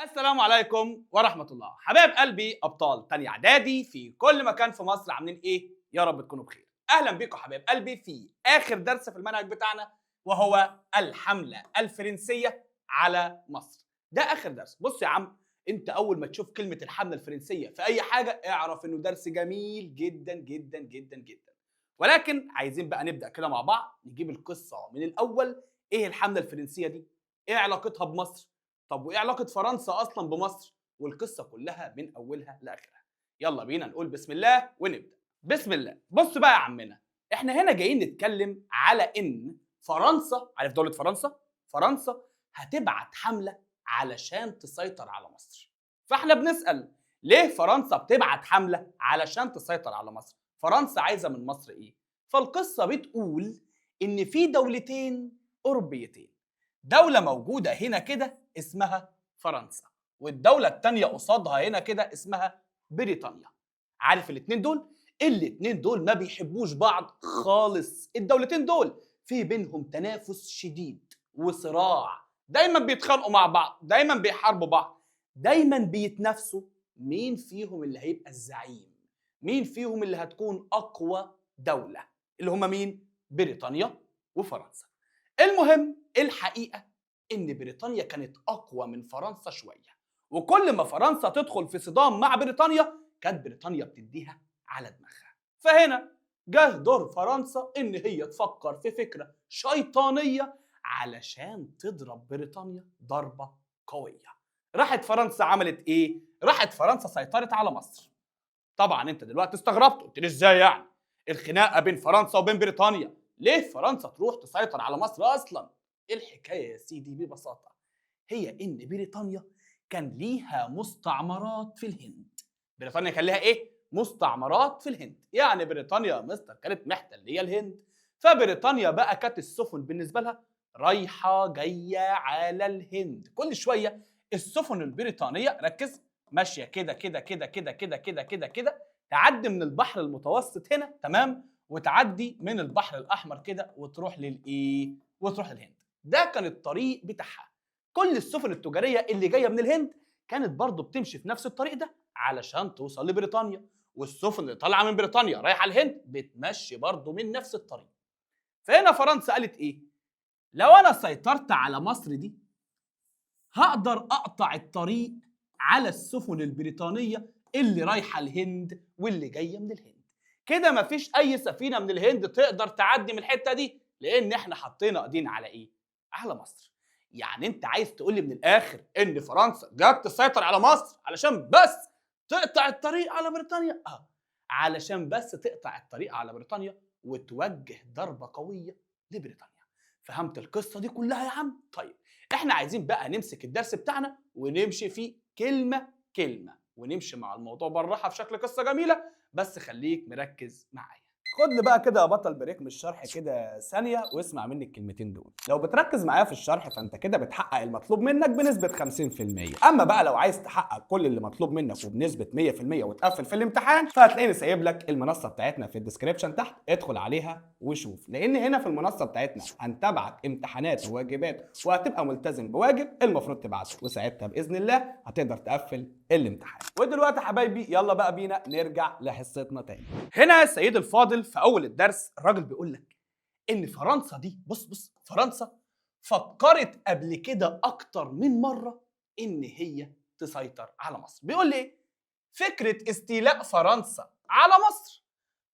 السلام عليكم ورحمة الله. حبايب قلبي أبطال تانية إعدادي في كل مكان في مصر، عاملين إيه؟ يا رب تكونوا بخير. أهلا بكم حبايب قلبي في آخر درس في المنهج بتاعنا، وهو الحملة الفرنسية على مصر. ده آخر درس. بص يا عم، أنت أول ما تشوف كلمة الحملة الفرنسية في أي حاجة اعرف إنه درس جميل جدا جدا جدا جدا. ولكن عايزين بقى نبدأ كده مع بعض، نجيب القصة من الأول. إيه الحملة الفرنسية دي؟ إيه علاقتها بمصر؟ طب وايه علاقة فرنسا اصلا بمصر؟ والقصة كلها من اولها لاخرها. يلا بينا نقول بسم الله ونبدأ. بسم الله. بص بقى يا عمنا، احنا هنا جايين نتكلم على ان فرنسا، عارف دولة فرنسا؟ فرنسا هتبعت حملة علشان تسيطر على مصر. فاحنا بنسأل ليه فرنسا بتبعت حملة علشان تسيطر على مصر؟ فرنسا عايزة من مصر ايه؟ فالقصة بتقول ان في دولتين اوروبيتين. دولة موجودة هنا كده اسمها فرنسا، والدولة التانية قصادها هنا كده اسمها بريطانيا. عارف الاتنين دول؟ الاتنين دول ما بيحبوش بعض خالص. الدولتين دول في بينهم تنافس شديد وصراع، دايما بيتخانقوا مع بعض، دايما بيحاربوا بعض، دايما بيتنافسوا مين فيهم اللي هيبقى الزعيم، مين فيهم اللي هتكون أقوى دولة، اللي هما مين؟ بريطانيا وفرنسا. المهم الحقيقة إن بريطانيا كانت أقوى من فرنسا شوية، وكل ما فرنسا تدخل في صدام مع بريطانيا كانت بريطانيا بتديها على دماغها. فهنا جه دور فرنسا إن هي تفكر في فكرة شيطانية علشان تضرب بريطانيا ضربة قوية. راحت فرنسا عملت إيه؟ راحت فرنسا سيطرت على مصر. طبعا انت دلوقتي استغربت، قلت لي ازاي يعني؟ الخناقه بين فرنسا وبين بريطانيا، ليه فرنسا تروح تسيطر على مصر اصلا؟ إيه الحكايه يا سيدي؟ ببساطه هي ان بريطانيا كان ليها مستعمرات في الهند. بريطانيا كان ليها ايه؟ مستعمرات في الهند. يعني بريطانيا يا مستر كانت محتليه الهند. فبريطانيا بقى كانت السفن بالنسبه لها رايحه جايه على الهند. كل شويه السفن البريطانيه، ركز، ماشيه كده كده كده كده كده كده كده كده، تعدي من البحر المتوسط هنا، تمام، وتعدي من البحر الاحمر كده وتروح للايه؟ وتروح للهند. ده كان الطريق بتاعها. كل السفن التجاريه اللي جايه من الهند كانت برضه بتمشي في نفس الطريق ده علشان توصل لبريطانيا، والسفن اللي طالعه من بريطانيا رايحه الهند بتمشي برضه من نفس الطريق. فهنا فرنسا قالت ايه؟ لو انا سيطرت على مصر دي هقدر اقطع الطريق على السفن البريطانيه اللي رايحه الهند واللي جايه من الهند. كده مفيش اي سفينه من الهند تقدر تعدي من الحته دي، لان احنا حطينا ايدينا على ايه؟ على مصر. يعني انت عايز تقول لي من الاخر ان فرنسا جت تسيطر على مصر علشان بس تقطع الطريق على بريطانيا؟ علشان بس تقطع الطريق على بريطانيا وتوجه ضربه قويه لبريطانيا. فهمت القصه دي كلها يا عم؟ طيب احنا عايزين بقى نمسك الدرس بتاعنا ونمشي فيه كلمة كلمة، ونمشي مع الموضوع بالراحة في شكل قصة جميلة، بس خليك مركز معايا. خد لي بقى كده يا بطل بريك من الشرح كده ثانية واسمع مني الكلمتين دول. لو بتركز معايا في الشرح فانت كده بتحقق المطلوب منك بنسبة 50%. اما بقى لو عايز تحقق كل اللي مطلوب منك وبنسبة 100% وتقفل في الامتحان، فهتلاقيني سايب لك المنصة بتاعتنا في الديسكريبشن تحت، ادخل عليها وشوف. لان هنا في المنصة بتاعتنا هنتابعك امتحانات وواجبات، وهتبقى ملتزم بواجب المفروض تبعته، وساعتها باذن الله هتقدر تقفل الامتحان. ودلوقتي يا حبايبي يلا بقى بينا نرجع لحصتنا تاني. هنا يا سيد الفاضل في اول الدرس الراجل بيقول لك ان فرنسا دي، بص فرنسا فكرت قبل كده اكتر من مره ان هي تسيطر على مصر. بيقول لي ايه؟ فكره استيلاء فرنسا على مصر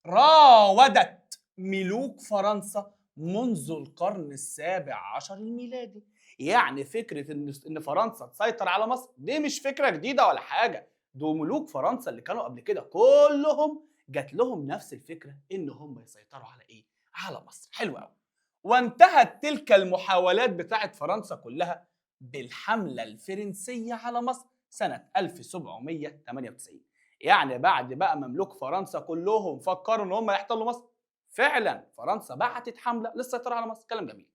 راودت ملوك فرنسا منذ القرن السابع عشر الميلادي. يعني فكرة إن فرنسا تسيطر على مصر دي مش فكرة جديدة ولا حاجة. دول ملوك فرنسا اللي كانوا قبل كده كلهم جات لهم نفس الفكرة إن هم يسيطروا على إيه؟ على مصر. حلو قوي. وانتهت تلك المحاولات بتاعت فرنسا كلها بالحملة الفرنسية على مصر سنة 1798. يعني بعد بقى مملوك فرنسا كلهم فكروا ان هم يحتلوا مصر، فعلا فرنسا بعتت حمله للسيطره على مصر. كلام جميل.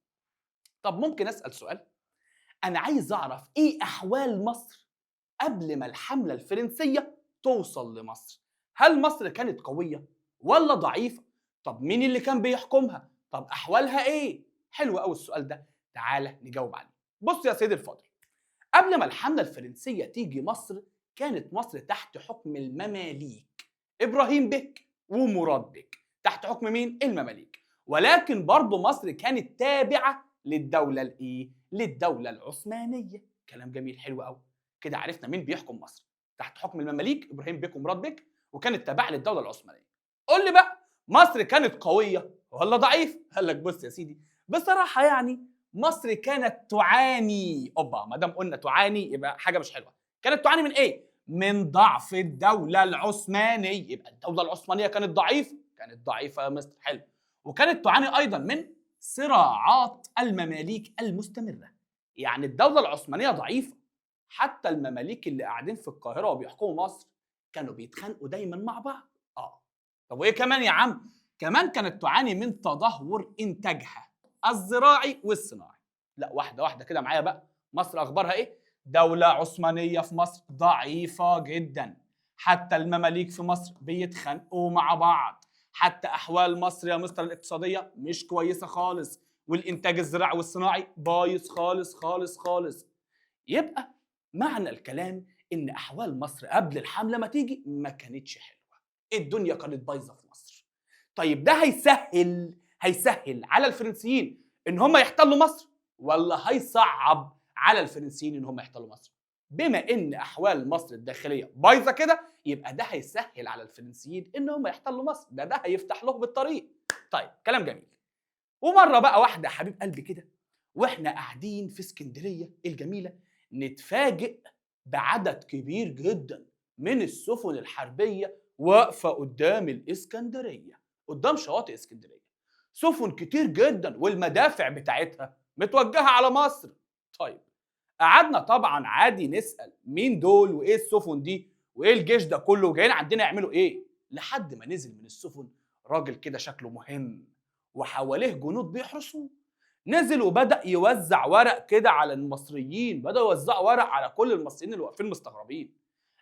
طب ممكن اسال سؤال؟ انا عايز اعرف ايه احوال مصر قبل ما الحمله الفرنسيه توصل لمصر. هل مصر كانت قويه ولا ضعيفه؟ طب مين اللي كان بيحكمها؟ طب احوالها ايه؟ حلو قوي السؤال ده، تعالى نجاوب عليه. بص يا سيدي الفاضل، قبل ما الحملة الفرنسية تيجي مصر كانت مصر تحت حكم المماليك، إبراهيم بك ومراد بك، تحت حكم مين؟ المماليك. ولكن برضه مصر كانت تابعة للدولة الإيه؟ للدولة العثمانية. كلام جميل، حلو قوي. كده عرفنا مين بيحكم مصر. تحت حكم المماليك إبراهيم بك ومراد بك، وكانت تابعة للدولة العثمانية. قول لي بقى، مصر كانت قوية ولا ضعيفة؟ قال لك بص يا سيدي، بصراحة يعني مصر كانت تعاني، اوبا، ما دام قلنا تعاني يبقى حاجه مش حلوه. كانت تعاني من ايه؟ من ضعف الدوله العثمانيه. يبقى الدوله العثمانيه كانت ضعيفه، كانت ضعيفه يا مصر، حلو. وكانت تعاني ايضا من صراعات المماليك المستمره. يعني الدوله العثمانيه ضعيفه، حتى المماليك اللي قاعدين في القاهره وبيحكموا مصر كانوا بيتخانقوا دايما مع بعض. طب وايه كمان يا عم؟ كمان كانت تعاني من تدهور انتاجها الزراعي والصناعي. لا، واحده واحده كده معايا بقى. مصر اخبارها ايه؟ دوله عثمانيه في مصر ضعيفه جدا، حتى المماليك في مصر بيتخانقوا مع بعض، حتى احوال مصر يا مستر الاقتصاديه مش كويسه خالص، والانتاج الزراعي والصناعي بايظ خالص خالص خالص. يبقى معنى الكلام ان احوال مصر قبل الحمله ما تيجي ما كانتش حلوه، الدنيا كانت بايظه في مصر. طيب ده هيسهل على الفرنسيين ان هم يحتلوا مصر، ولا هيصعب على الفرنسيين ان هم يحتلوا مصر؟ بما ان احوال مصر الداخليه بايظه كده، يبقى ده هيسهل على الفرنسيين ان هم يحتلوا مصر، ده هيفتح لهم الطريق. طيب كلام جميل. ومره بقى واحده يا حبيب قلبي كده، واحنا قاعدين في اسكندريه الجميله، نتفاجئ بعدد كبير جدا من السفن الحربيه واقفه قدام الاسكندريه، قدام شواطئ اسكندريه. سفن كتير جدا والمدافع بتاعتها متوجهه على مصر. طيب قعدنا طبعا عادي نسال مين دول وايه السفن دي وايه الجيش ده كله وجايين عندنا يعملوا ايه، لحد ما نزل من السفن راجل كده شكله مهم وحواليه جنود بيحرسوه. نزل وبدأ يوزع ورق كده على المصريين، بدأوا يوزعوا ورق على كل المصريين اللي واقفين مستغربين.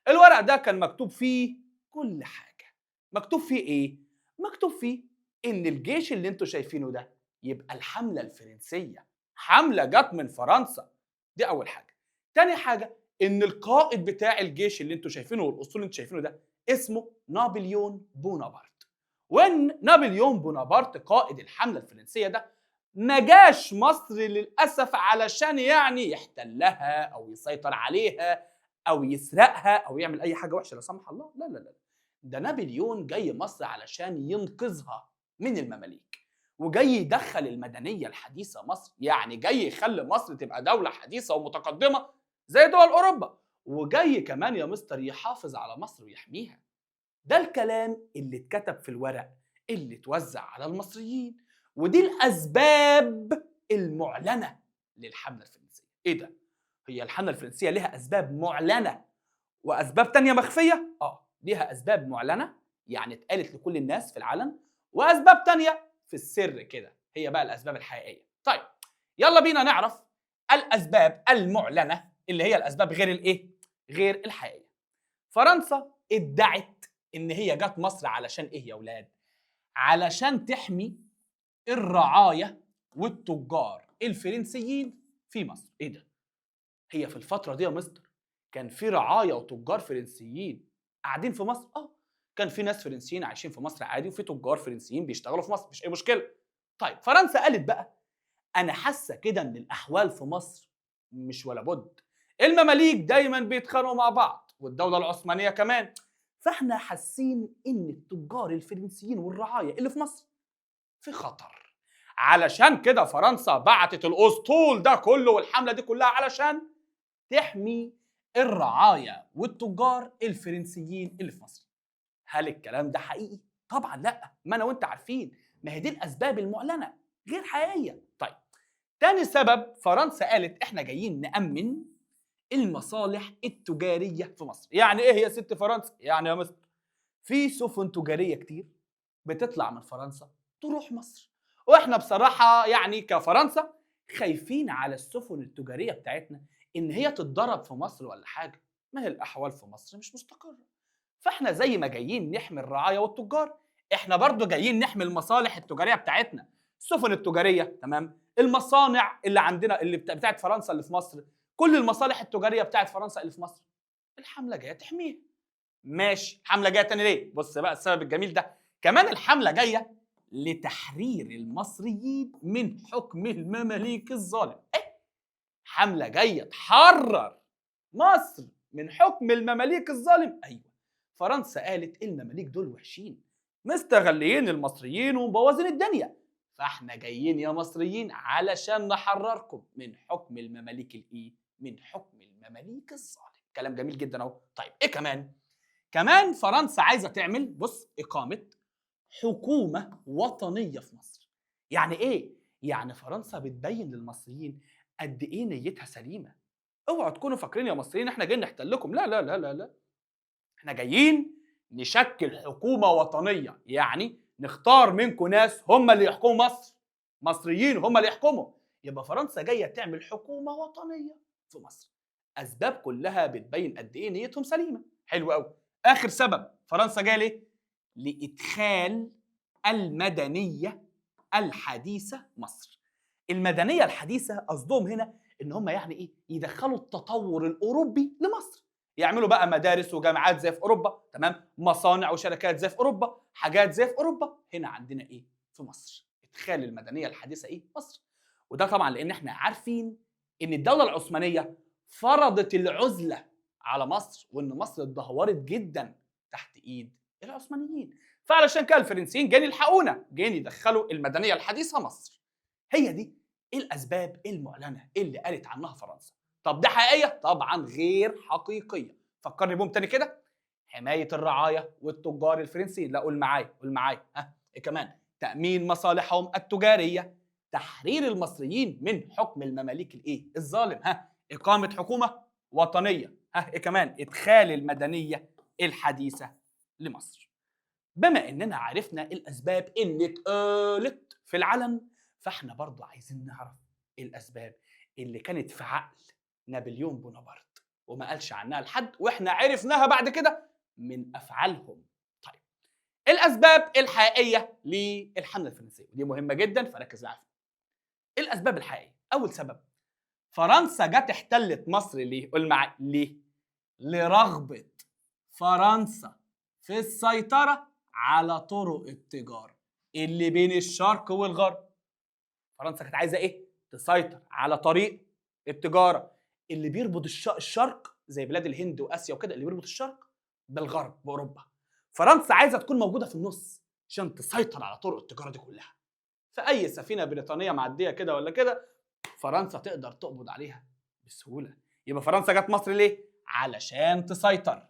الورق ده كان مكتوب فيه كل حاجة. مكتوب فيه ايه؟ مكتوب فيه ان الجيش اللي انتوا شايفينه ده يبقى الحملة الفرنسية، حملة جت من فرنسا. دي اول حاجة. تاني حاجة، ان القائد بتاع الجيش اللي انتوا شايفينه والاسطول اللي انتوا شايفينه ده اسمه نابليون بونابرت. وان نابليون بونابرت قائد الحملة الفرنسية ده ما جاش مصر للأسف علشان يعني يحتلها أو يسيطر عليها أو يسرقها أو يعمل أي حاجة وحشة لا سمح الله، لا لا لا. ده نابليون جاي مصر علشان ينقذها من المماليك، وجاي يدخل المدنية الحديثة مصر، يعني جاي يخلي مصر تبقى دولة حديثة ومتقدمة زي دول أوروبا، وجاي كمان يا مستر يحافظ على مصر ويحميها. ده الكلام اللي اتكتب في الورق اللي اتوزع على المصريين، ودي الأسباب المعلنة للحملة الفرنسية. إيه ده؟ هي الحملة الفرنسية لها أسباب معلنة وأسباب تانية مخفية؟ ليها أسباب معلنة يعني اتقالت لكل الناس في العلن، وأسباب تانية في السر كده، هي بقى الأسباب الحقيقية. طيب يلا بينا نعرف الأسباب المعلنة اللي هي الأسباب غير الإيه؟ غير الحقيقية. فرنسا ادعت ان هي جت مصر علشان ايه يا ولاد؟ علشان تحمي الرعاية والتجار الفرنسيين في مصر. ايه ده؟ هي في الفترة دي يا مستر كان في رعاية وتجار فرنسيين قاعدين في مصر؟ كان في ناس فرنسيين عايشين في مصر عادي، وفي تجار فرنسيين بيشتغلوا في مصر، مش اي مشكلة. طيب فرنسا قالت بقى انا حاسة كده ان الاحوال في مصر مش ولا بد، المماليك دايما بيتخانقوا مع بعض والدولة العثمانية كمان، فاحنا حاسين ان التجار الفرنسيين والرعاية اللي في مصر في خطر. علشان كده فرنسا بعتت الاسطول ده كله والحملة دي كلها علشان تحمي الرعاية والتجار الفرنسيين اللي في مصر. هل الكلام ده حقيقي؟ طبعا لا، ما انا وانت عارفين، ما هي دي الاسباب المعلنة غير حقيقية. طيب تاني سبب، فرنسا قالت احنا جايين نأمن المصالح التجارية في مصر. يعني ايه يا ست فرنسا؟ يعني يا مصر في سفن تجارية كتير بتطلع من فرنسا تروح مصر، واحنا بصراحة يعني كفرنسا خايفين على السفن التجارية بتاعتنا ان هي تتضرب في مصر ولا حاجة، ما هي الاحوال في مصر مش مستقرة. فاحنا زي ما جايين نحمي الرعاية والتجار، احنا برضو جايين نحمي المصالح التجارية بتاعتنا، السفن التجارية، تمام، المصانع اللي عندنا اللي بتاعت فرنسا اللي في مصر كل المصالح التجاريه بتاعت فرنسا اللي في مصر. الحمله جايه تحميها. ماشي، حمله جايه تاني ليه؟ بص بقى السبب الجميل ده، كمان الحمله جايه لتحرير المصريين من حكم المماليك الظالم. ايه؟ حمله جايه تحرر مصر من حكم المماليك الظالم؟ ايوه. فرنسا قالت المماليك دول وحشين، مستغلين المصريين ومبوظين الدنيا، فاحنا جايين يا مصريين علشان نحرركم من حكم المماليك الايه؟ من حكم المماليك الظالم. كلام جميل جدا اهو. طيب ايه كمان؟ كمان فرنسا عايزه تعمل بص اقامه حكومه وطنيه في مصر. يعني ايه؟ يعني فرنسا بتبين للمصريين قد ايه نيتها سليمه. اوعوا تكونوا فاكرين يا مصريين احنا جايين نحتلكم، لا لا لا لا لا، احنا جايين نشكل حكومه وطنيه، يعني نختار منكم ناس هم اللي يحكموا مصر، مصريين هم اللي يحكموا. يبقى فرنسا جايه تعمل حكومه وطنيه في مصر. اسباب كلها بتبين قد ايه نيتهم سليمه. حلو قوي. اخر سبب فرنسا جايه ليه؟ لادخال المدنيه الحديثه مصر. المدنيه الحديثه قصدهم هنا ان هم يعني ايه؟ يدخلوا التطور الاوروبي لمصر، يعملوا بقى مدارس وجامعات زي في اوروبا، تمام، مصانع وشركات زي في اوروبا، حاجات زي في اوروبا. هنا عندنا ايه؟ في مصر ادخال المدنيه الحديثه ايه؟ مصر. وده طبعا لان احنا عارفين ان الدوله العثمانيه فرضت العزله على مصر، وان مصر اتدهورت جدا تحت ايد العثمانيين، فعلشان كده الفرنسيين جايين يلحقونا، جايين يدخلوا المدنيه الحديثه مصر. هي دي الاسباب المعلنه اللي قالت عنها فرنسا. طب ده حقيقيه؟ طبعا غير حقيقيه. فكرني بهم تاني كده. حمايه الرعايا والتجار الفرنسيين، لا قول معايا قول معايا، ها ايه كمان؟ تامين مصالحهم التجاريه، تحرير المصريين من حكم المماليك الايه؟ الظالم، ها اقامه حكومه وطنيه، ها ايه كمان؟ ادخال المدنيه الحديثه لمصر. بما اننا عرفنا الاسباب اللي اتقالت في العلن، فاحنا برضو عايزين نعرف الاسباب اللي كانت في عقل نابليون بونابرت وما قالش عنها لحد، واحنا عرفناها بعد كده من افعالهم. طيب الاسباب الحقيقيه للحمله الفرنسيه ودي مهمه جدا فركز معايا. الاسباب الحقيقيه، اول سبب، فرنسا جت احتلت مصر ليه؟ قول معايا ليه؟ لرغبه فرنسا في السيطره على طرق التجاره اللي بين الشرق والغرب. فرنسا كانت عايزه ايه؟ تسيطر على طريق التجاره اللي بيربط الشرق زي بلاد الهند واسيا وكده، اللي بيربط الشرق بالغرب باوروبا. فرنسا عايزه تكون موجوده في النص عشان تسيطر على طرق التجاره دي كلها. فاي سفينه بريطانيه معديه كده ولا كده، فرنسا تقدر تقبض عليها بسهوله. يبقى فرنسا جت مصر ليه؟ علشان تسيطر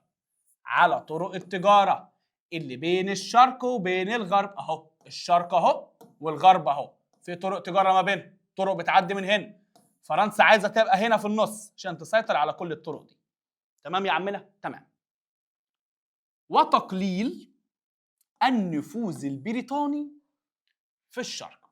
على طرق التجاره اللي بين الشرق وبين الغرب. اهو الشرق اهو والغرب اهو، في طرق تجاره ما بينهم، طرق بتعدي من هنا. فرنسا عايزه تبقى هنا في النص عشان تسيطر على كل الطرق دي. تمام يا عمنا؟ تمام. وتقليل النفوذ البريطاني في الشرق.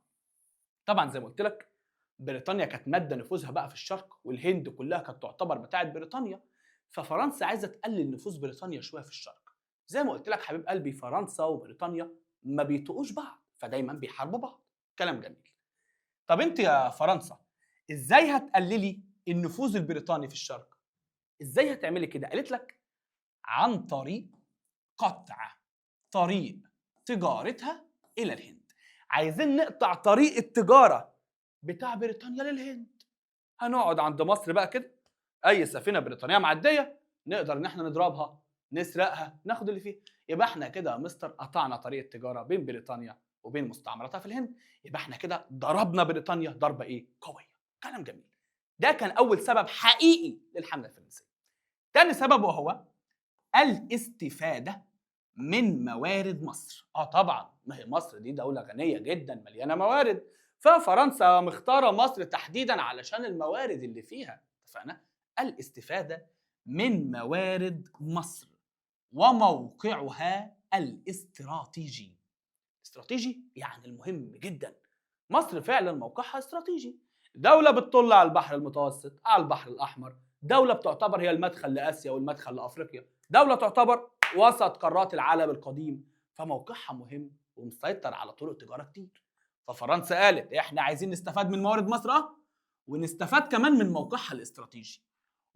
طبعا زي ما قلت لك بريطانيا كانت ماده نفوذها بقى في الشرق، والهند كلها كانت تعتبر بتاعه بريطانيا، ففرنسا عايزه تقلل نفوذ بريطانيا شويه في الشرق. زي ما قلت لك حبيب قلبي، فرنسا وبريطانيا ما بيطقوش بعض، فدايما بيحاربوا بعض. كلام جميل. طب انت يا فرنسا ازاي هتقللي النفوذ البريطاني في الشرق؟ ازاي هتعملي كده؟ قالت لك عن طريق قطع طريق تجارتها الى الهند. عايزين نقطع طريق التجاره بتاع بريطانيا للهند. هنقعد عند مصر بقى كده، اي سفينه بريطانيه معديه نقدر ان احنا نضربها، نسرقها، ناخد اللي فيها. يبقى احنا كده يا مستر قطعنا طريق التجاره بين بريطانيا وبين مستعمراتها في الهند. يبقى احنا كده ضربنا بريطانيا ضربه ايه؟ قويه. كلام جميل. ده كان اول سبب حقيقي للحمله الفرنسيه. تاني سبب وهو الاستفاده من موارد مصر. طبعا ما هي مصر دي دوله غنيه جدا مليانه موارد، ففرنسا مختاره مصر تحديدا علشان الموارد اللي فيها. اتفقنا؟ الاستفاده من موارد مصر وموقعها الاستراتيجي. استراتيجي يعني المهم جدا. مصر فعلا موقعها استراتيجي، دولة بتطل على البحر المتوسط، على البحر الأحمر، دولة بتعتبر هي المدخل لآسيا والمدخل لأفريقيا، دولة تعتبر وسط قارات العالم القديم، فموقعها مهم ومسيطر على طرق تجارة كتير. ففرنسا قالت احنا عايزين نستفاد من موارد مصر ونستفاد كمان من موقعها الاستراتيجي.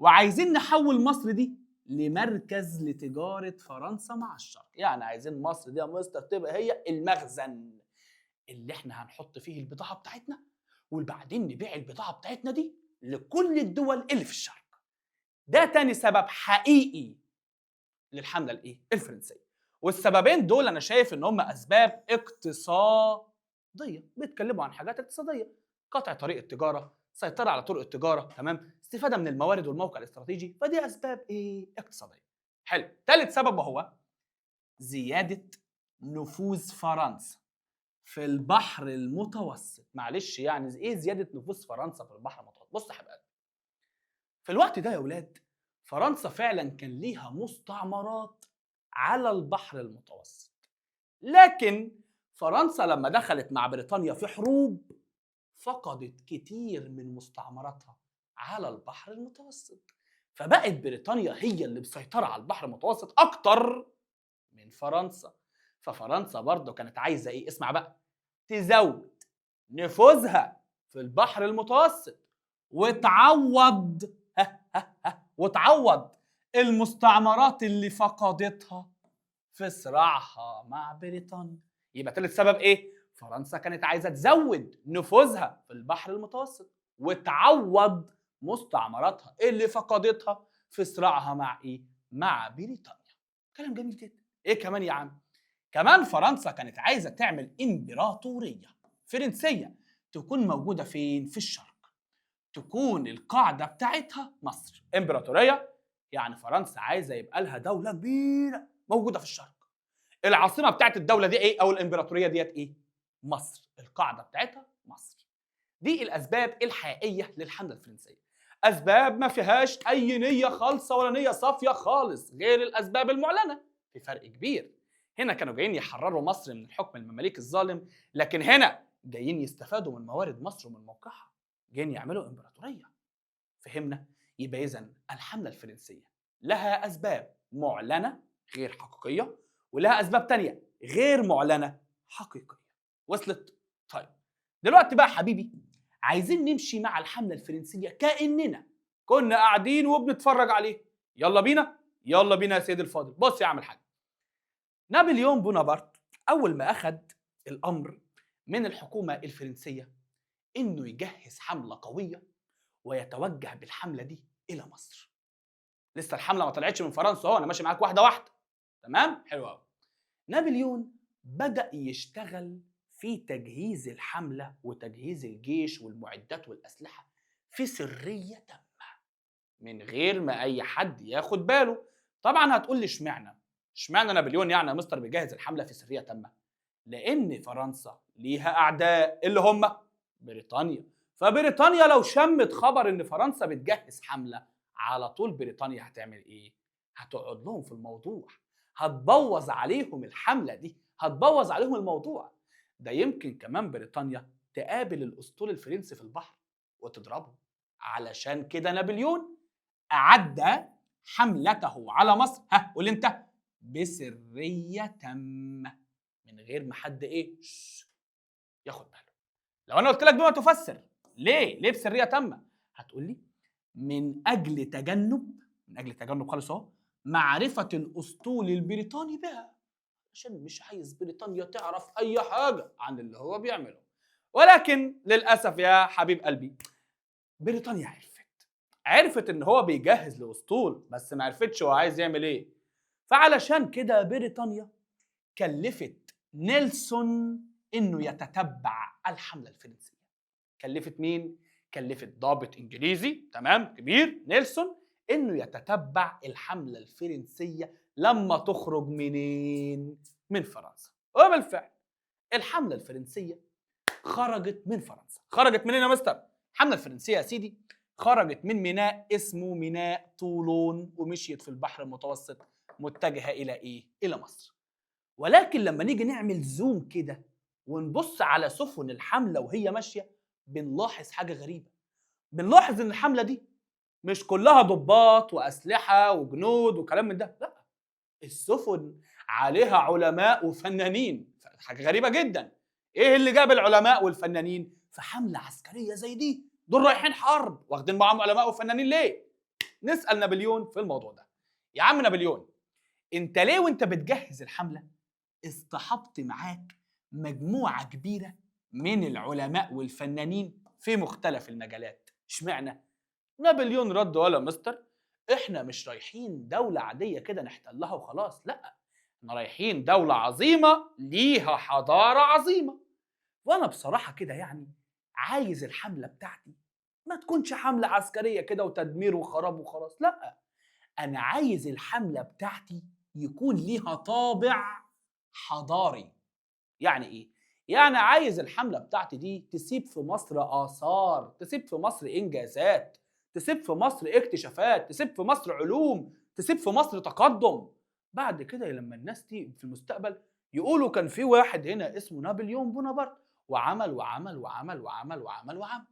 وعايزين نحول مصر دي لمركز لتجارة فرنسا مع الشرق. يعني عايزين مصر دي يا مستر تبقى هي المخزن اللي احنا هنحط فيه البضاعة بتاعتنا، وبعدين نبيع البضاعة بتاعتنا دي لكل الدول اللي في الشرق. ده تاني سبب حقيقي للحملة الفرنسية. والسببين دول انا شايف ان هم اسباب اقتصادية، بيتكلموا عن حاجات اقتصادية: قطع طريق التجارة، سيطرة على طرق التجارة، تمام، استفادة من الموارد والموقع الاستراتيجي. فدي اسباب اقتصادية. حلو. ثالث سبب وهو زيادة نفوذ فرنسا في البحر المتوسط. معلش يعني ايه زيادة نفوذ فرنسا في البحر المتوسط؟ بص يا حبايبي، في الوقت ده يا ولاد فرنسا فعلا كان ليها مستعمرات على البحر المتوسط، لكن فرنسا لما دخلت مع بريطانيا في حروب فقدت كتير من مستعمراتها على البحر المتوسط، فبقت بريطانيا هي اللي مسيطرة على البحر المتوسط أكتر من فرنسا. ففرنسا برضه كانت عايزة إيه؟ اسمع بقى، تزود نفوذها في البحر المتوسط وتعوض المستعمرات اللي فقدتها في صراعها مع بريطانيا. يبقى ثالث سبب ايه؟ فرنسا كانت عايزه تزود نفوذها في البحر المتوسط وتعوض مستعمراتها اللي فقدتها في صراعها مع ايه؟ مع بريطانيا. كلام جميل جدا. ايه كمان يا عم؟ كمان فرنسا كانت عايزه تعمل امبراطوريه فرنسيه تكون موجوده فين؟ في الشرق، تكون القاعده بتاعتها مصر. امبراطوريه يعني فرنسا عايزه يبقى لها دوله كبيره موجوده في الشرق. العاصمه بتاعت الدوله دي ايه او الامبراطوريه ديت ايه؟ مصر. القاعده بتاعتها مصر. دي الاسباب الحقيقيه للحمله الفرنسيه. اسباب ما فيهاش اي نيه خالصه ولا نيه صافيه خالص غير الاسباب المعلنه. في فرق كبير. هنا كانوا جايين يحرروا مصر من الحكم المماليك الظالم، لكن هنا جايين يستفادوا من موارد مصر ومن موقعها، جايين يعملوا امبراطوريه. فهمنا؟ يبقى اذا الحمله الفرنسيه لها اسباب معلنه غير حقيقيه، ولها اسباب تانية غير معلنه حقيقيه. وصلت؟ طيب دلوقتي بقى حبيبي عايزين نمشي مع الحمله الفرنسيه كاننا كنا قاعدين وبنتفرج عليه. يلا بينا، يلا بينا يا سيدي الفاضل. بص يا عم الحاج، نابليون بونابرت اول ما اخذ الامر من الحكومه الفرنسيه انه يجهز حمله قويه ويتوجه بالحمله دي الى مصر. لسه الحمله ما طلعتش من فرنسا اهو، انا ماشي معاك واحده واحده. تمام؟ حلو قوي. نابليون بدأ يشتغل في تجهيز الحملة وتجهيز الجيش والمعدات والأسلحة في سرية تامة من غير ما أي حد ياخد باله. طبعا هتقول لي اشمعنى نابليون يعني يا مستر بيجهز الحملة في سرية تامة؟ لأن فرنسا ليها أعداء اللي هم بريطانيا. فبريطانيا لو شمت خبر إن فرنسا بتجهز حملة، على طول بريطانيا هتعمل إيه؟ هتقعد لهم في الموضوع، هتبوظ عليهم الحملة دي، هتبوظ عليهم الموضوع ده. يمكن كمان بريطانيا تقابل الأسطول الفرنسي في البحر وتضربه. علشان كده نابليون أعد حملته على مصر، قول انت، بسرية تامة من غير ما حد ياخد باله. لو انا قلت لك بما تفسر ليه بسرية تامة، هتقول لي من اجل تجنب خالص اهو معرفة الاسطول البريطاني بها، عشان مش عايز بريطانيا تعرف اي حاجة عن اللي هو بيعمله. ولكن للاسف يا حبيب قلبي بريطانيا عرفت ان هو بيجهز لاسطول، بس ما عرفتش هو عايز يعمل ايه. فعلشان كده بريطانيا كلفت نيلسون انه يتتبع الحملة الفرنسية. كلفت مين؟ كلفت ضابط انجليزي تمام كبير نيلسون انه يتتبع الحملة الفرنسية لما تخرج منين؟ من فرنسا. وبالفعل الحملة الفرنسية خرجت من فرنسا. خرجت منين يا مستر؟ الحملة الفرنسية يا سيدي خرجت من ميناء اسمه ميناء طولون ومشيت في البحر المتوسط متجهة إلى إيه؟ إلى مصر. ولكن لما نيجي نعمل زوم كده ونبص على سفن الحملة وهي ماشية بنلاحظ حاجة غريبة. بنلاحظ إن الحملة دي مش كلها ضباط وأسلحة وجنود وكلام من ده، لا، السفن عليها علماء وفنانين. حاجة غريبة جدا. إيه اللي جاب العلماء والفنانين في حملة عسكرية زي دي؟ دول رايحين حرب واخدين معاهم علماء وفنانين ليه؟ نسال نابليون في الموضوع ده. يا عم نابليون، انت ليه وانت بتجهز الحمله اصطحبت معاك مجموعه كبيره من العلماء والفنانين في مختلف المجالات؟ اشمعنى؟ نابليون رد ولا مستر، احنا مش رايحين دولة عادية كده نحتلها وخلاص، لا، احنا رايحين دولة عظيمة ليها حضارة عظيمة. وانا بصراحة كده يعني عايز الحملة بتاعتي ما تكونش حملة عسكرية كده وتدمير وخراب وخلاص، لا، انا عايز الحملة بتاعتي يكون ليها طابع حضاري. يعني ايه؟ يعني عايز الحملة بتاعتي دي تسيب في مصر آثار، تسيب في مصر إنجازات، تسيب في مصر اكتشافات، تسيب في مصر علوم، تسيب في مصر تقدم. بعد كده لما الناس دي في المستقبل يقولوا كان في واحد هنا اسمه نابليون بونابرت وعمل وعمل وعمل وعمل وعمل وعمل.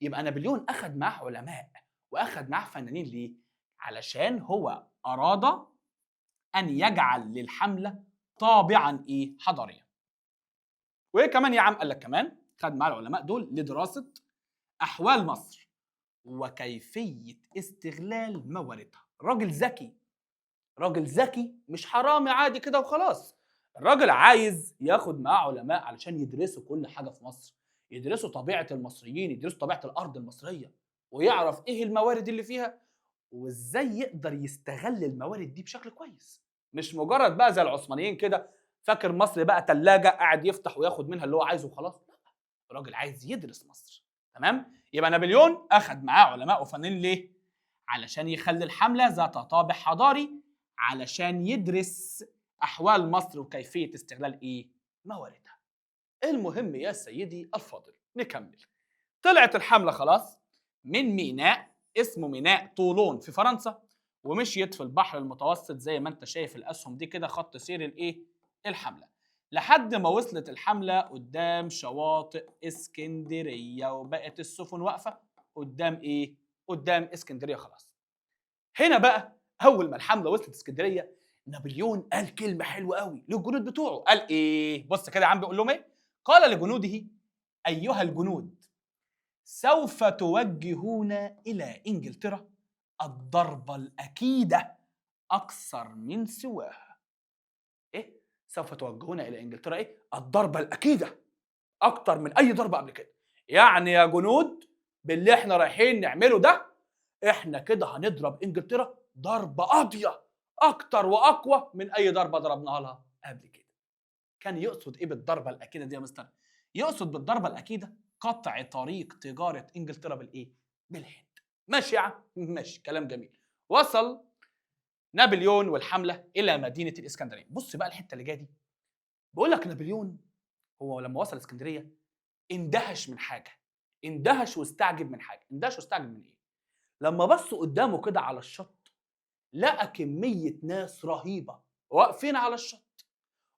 يبقى نابليون أخد معاه علماء وأخد معاه فنانين ليه؟ علشان هو أراد أن يجعل للحملة طابعا إيه؟ حضاريا. وايه كمان يا عم؟ قال لك كمان خد مع العلماء دول لدراسه احوال مصر وكيفيه استغلال مواردها. راجل ذكي، راجل ذكي، مش حرامي عادي كده وخلاص. الراجل عايز ياخد معاه علماء علشان يدرسوا كل حاجه في مصر، يدرسوا طبيعه المصريين، يدرسوا طبيعه الارض المصريه، ويعرف ايه الموارد اللي فيها وازاي يقدر يستغل الموارد دي بشكل كويس. مش مجرد بقى زي العثمانيين كده فاكر مصر بقى تلاجة قاعد يفتح وياخد منها اللي هو عايزه وخلاص، لا، الراجل عايز يدرس مصر. تمام؟ يبقى نابليون اخد معاه علماء وفنانين ليه؟ علشان يخلي الحملة ذات طابع حضاري، علشان يدرس احوال مصر وكيفية استغلال ايه؟ مواردها. المهم يا سيدي الفاضل نكمل. طلعت الحملة خلاص من ميناء اسمه ميناء طولون في فرنسا، ومشيت في البحر المتوسط زي ما انت شايف الاسهم دي كده خط سير الايه؟ الحملة، لحد ما وصلت الحملة قدام شواطئ اسكندرية وبقت السفن واقفة قدام ايه؟ قدام اسكندرية خلاص. هنا بقى اول ما الحملة وصلت اسكندرية نابليون قال كلمة حلوة قوي للجنود بتوعه. قال ايه؟ بص كده يا عم بيقول لهم ايه؟ قال لجنوده: ايها الجنود، سوف توجهون إلى إنجلترا الضربة الأكيدة أكثر من سواها. إيه؟ سوف توجهون إلى إنجلترا إيه؟ الضربة الأكيدة أكتر من أي ضربة قبل كده. يعني يا جنود باللي إحنا رايحين نعمله ده إحنا كده هنضرب إنجلترا ضربة قاضية أكتر وأقوى من أي ضربة ضربناها لها قبل كده. كان يقصد إيه بالضربة الأكيدة دي يا مستر؟ يقصد بالضربة الأكيدة قطع طريق تجارة إنجلترا بالإيه؟ بالهند. ماشي يا عم؟ ماشي، كلام جميل. وصل نابليون والحملة إلى مدينة الإسكندرية. بص بقى الحتة اللي جاية دي، بقول لك نابليون هو لما وصل اسكندرية اندهش من حاجة، اندهش واستعجب من حاجة. اندهش واستعجب من إيه؟ لما بص قدامه كده على الشط لقى كمية ناس رهيبة واقفين على الشط،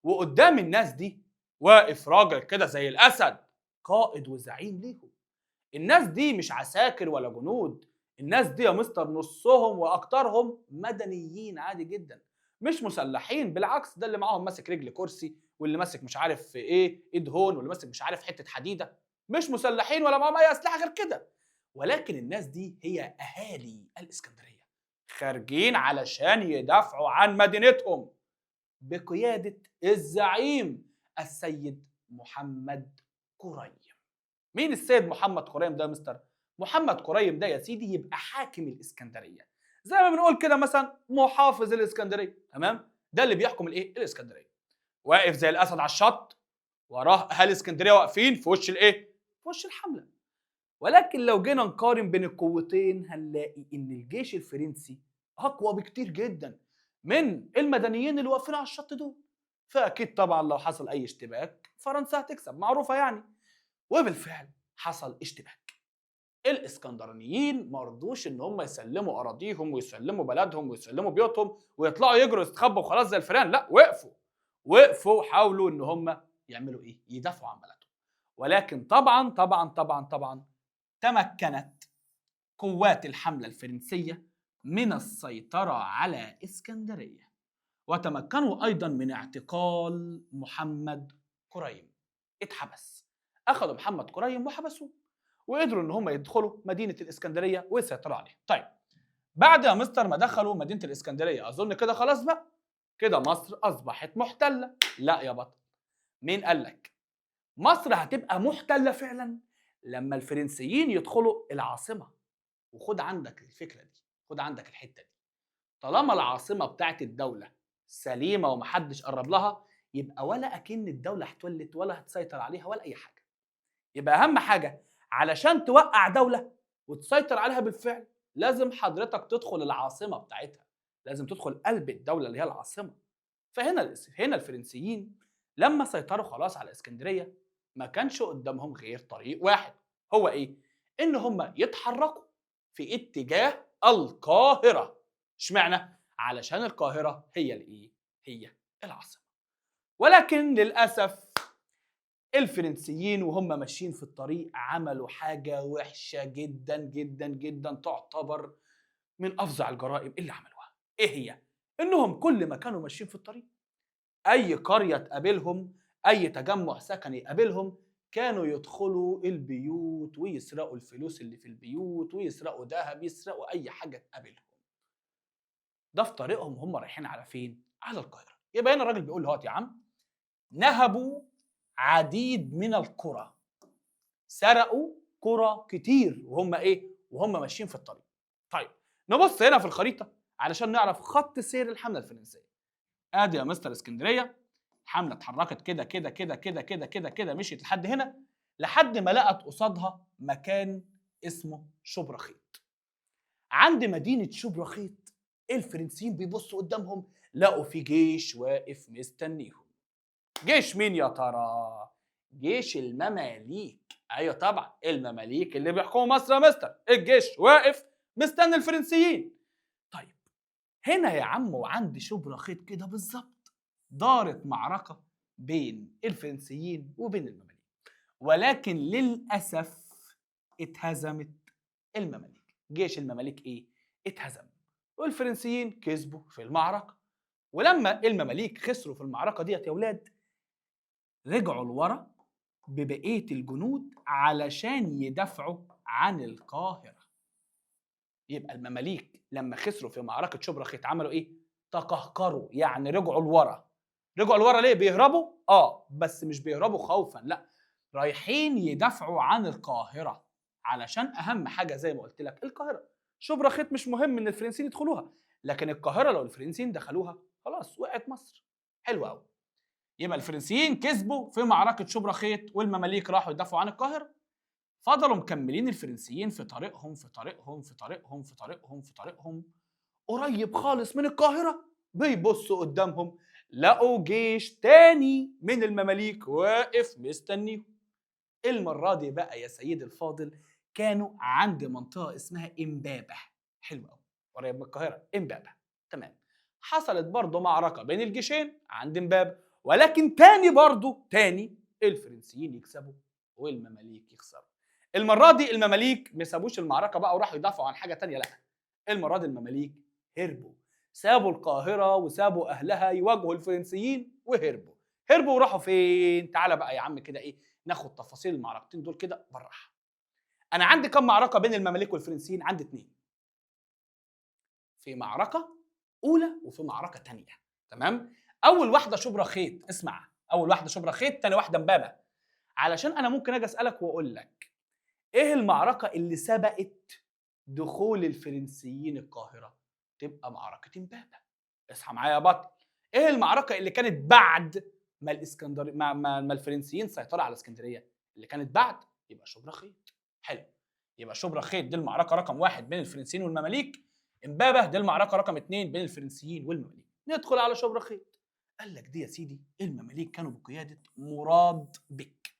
وقدام الناس دي واقف راجل كده زي الأسد قائد وزعيم ليهم. الناس دي مش عساكر ولا جنود، الناس دي يا مستر نصهم واكترهم مدنيين عادي جدا، مش مسلحين. بالعكس ده اللي معاهم ماسك رجل كرسي واللي ماسك مش عارف في ايه ايد هون واللي ماسك مش عارف حته حديده، مش مسلحين ولا معاهم اي اسلحه غير كده. ولكن الناس دي هي اهالي الاسكندريه خارجين علشان يدافعوا عن مدينتهم بقياده الزعيم السيد محمد قريم. مين السيد محمد قريم ده يا مستر؟ محمد قريم ده يا سيدي يبقى حاكم الاسكندريه، زي ما بنقول كده مثلا محافظ الاسكندريه، تمام؟ ده اللي بيحكم الايه؟ الاسكندريه. واقف زي الاسد على الشط، وراه اهالي اسكندريه واقفين في وش الايه؟ في وش الحمله. ولكن لو جينا نقارن بين القوتين هنلاقي ان الجيش الفرنسي اقوى بكتير جدا من المدنيين اللي واقفين على الشط دول. فاكيد طبعا لو حصل اي اشتباك فرنسا هتكسب، معروفه يعني. وبالفعل حصل اشتباك. الاسكندرانيين ما رضوش ان هم يسلموا اراضيهم ويسلموا بلدهم ويسلموا بيوتهم ويطلعوا يجروا يستخبوا وخلاص زي الفئران، لا، وقفوا. وقفوا وحاولوا ان هم يعملوا ايه؟ يدافعوا عن بلدهم. ولكن طبعا تمكنت قوات الحملة الفرنسية من السيطرة على اسكندرية، وتمكنوا أيضا من اعتقال محمد قريم. اتحبس، أخذوا محمد قريم وحبسوه، وقدروا إن هم يدخلوا مدينة الإسكندرية ويسيطروا عليها. طيب بعد يا مستر ما دخلوا مدينه الاسكندريه اظن كده خلاص بقى، كده مصر اصبحت محتله. لا يا بطل، مين قال لك؟ مصر هتبقى محتله فعلا لما الفرنسيين يدخلوا العاصمه. وخد عندك الفكره دي، خد عندك الحته دي، طالما العاصمه بتاعت الدوله سليمه ومحدش قرب لها، يبقى ولا اكن الدوله هتولت ولا هتسيطر عليها ولا اي حاجه. يبقى اهم حاجه علشان توقع دوله وتسيطر عليها بالفعل، لازم حضرتك تدخل العاصمه بتاعتها، لازم تدخل قلب الدوله اللي هي العاصمه. هنا الفرنسيين لما سيطروا خلاص على اسكندريه، ما كانش قدامهم غير طريق واحد، هو ايه؟ ان هم يتحركوا في اتجاه القاهره. اشمعنى؟ علشان القاهره هي الايه؟ هي العاصمه. ولكن للاسف الفرنسيين وهم ماشيين في الطريق عملوا حاجه وحشه جدا جدا جدا، تعتبر من افظع الجرائم اللي عملوها. ايه هي؟ انهم كل ما كانوا ماشيين في الطريق، اي قريه تقابلهم، اي تجمع سكني يقابلهم، كانوا يدخلوا البيوت ويسرقوا الفلوس اللي في البيوت ويسرقوا ذهب، يسرقوا اي حاجه تقابلهم. ده في طريقهم هم رايحين على فين؟ على القاهره. يبقى هنا الراجل بيقول اهوت يا عم، نهبوا عديد من القرى، سرقوا قرى كتير وهم ايه؟ وهم ماشيين في الطريق. طيب نبص هنا في الخريطه علشان نعرف خط سير الحمله الفرنسيه. ادي يا مستر اسكندريه، الحمله اتحركت كده كده كده كده كده كده كده، مشيت لحد هنا، لحد ما لقت قصادها مكان اسمه شبرخيط. عند مدينه شبرخيط الفرنسيين بيبصوا قدامهم، لقوا في جيش واقف مستنيهم. جيش مين يا ترى؟ جيش المماليك. ايوه طبعا المماليك اللي بيحكموا مصر يا مستر، الجيش واقف مستني الفرنسيين. طيب هنا يا عم وعند شبرخيط كده بالظبط دارت معركه بين الفرنسيين وبين المماليك، ولكن للاسف اتهزمت المماليك. جيش المماليك ايه؟ اتهزم، والفرنسيين كسبوا في المعركه. ولما المماليك خسروا في المعركه ديت يا ولاد، رجعوا لورا ببقيه الجنود علشان يدافعوا عن القاهره. يبقى المماليك لما خسروا في معركه شبرخيت عملوا ايه؟ تقهقروا، يعني رجعوا لورا. رجعوا لورا ليه؟ بيهربوا؟ بس مش بيهربوا خوفا، لا، رايحين يدافعوا عن القاهره، علشان اهم حاجه زي ما قلت لك القاهره. شبرخيت مش مهم ان الفرنسيين يدخلوها، لكن القاهره لو الفرنسيين دخلوها خلاص وقعت مصر. حلو قوي. يبقى الفرنسيين كسبوا في معركه شبرخيت والمماليك راحوا يدافعوا عن القاهره. فضلوا مكملين الفرنسيين في طريقهم في طريقهم في طريقهم في طريقهم في طريقهم، قريب خالص من القاهرة بيبصوا قدامهم لقوا جيش تاني من المماليك واقف مستنيهم. المرة دي بقى يا سيدي الفاضل كانوا عند منطقة اسمها إمبابة. حلو قوي، قريب من القاهرة إمبابة. تمام. حصلت برضه معركة بين الجيشين عند إمبابة، ولكن تاني الفرنسيين يكسبوا والمماليك يخسروا. المرة دي المماليك ما سابوش المعركة بقى وراحوا يدافعوا عن حاجة تانية، لا، المرة دي المماليك هربوا، سابوا القاهرة وسابوا أهلها يواجهوا الفرنسيين وهربوا. هربوا وراحوا فين؟ تعالى بقى يا عم كده ناخد تفاصيل المعركتين دول كده بالراحة. أنا عندي كم معركة بين المماليك والفرنسيين؟ عندي 2. في معركة أولى وفي معركة تانية. تمام؟ أول واحدة شبرخيت، اسمع، أول واحدة شبرخيت، تاني واحدة إمبابة. علشان أنا ممكن أجي أسألك وأقول لك إيه المعركة اللي سبقت دخول الفرنسيين القاهرة؟ تبقى معركة إمبابة. اصحى معايا يا بطل. إيه المعركة اللي كانت بعد ما الإسكندر ما الفرنسيين سيطروا على اسكندرية؟ اللي كانت بعد يبقى شبرخيت. حلو. يبقى شبرخيت دي المعركة رقم 1 بين الفرنسيين والمماليك، إمبابة دي المعركة رقم 2 بين الفرنسيين والمماليك. ندخل على شبرخيت. قال لك دي يا سيدي المماليك كانوا بقيادة مراد بك،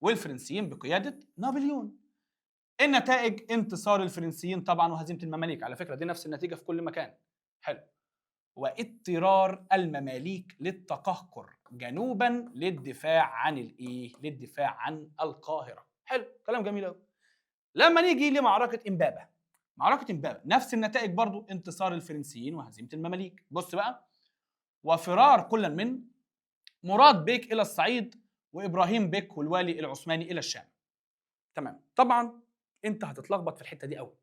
والفرنسيين بقيادة نابليون. النتائج انتصار الفرنسيين طبعا وهزيمه المماليك، على فكره دي نفس النتيجه في كل مكان. حلو. واضطرار المماليك للتقهقر جنوبا للدفاع عن الايه؟ للدفاع عن القاهره. حلو، كلام جميل قوي. لما نيجي لمعركه امبابه، معركه امبابه نفس النتائج برضو، انتصار الفرنسيين وهزيمه المماليك. بص بقى، وفرار كل من مراد بيك الى الصعيد وابراهيم بيك والوالي العثماني الى الشام. تمام. طبعا انت هتتلخبط في الحته دي قوي.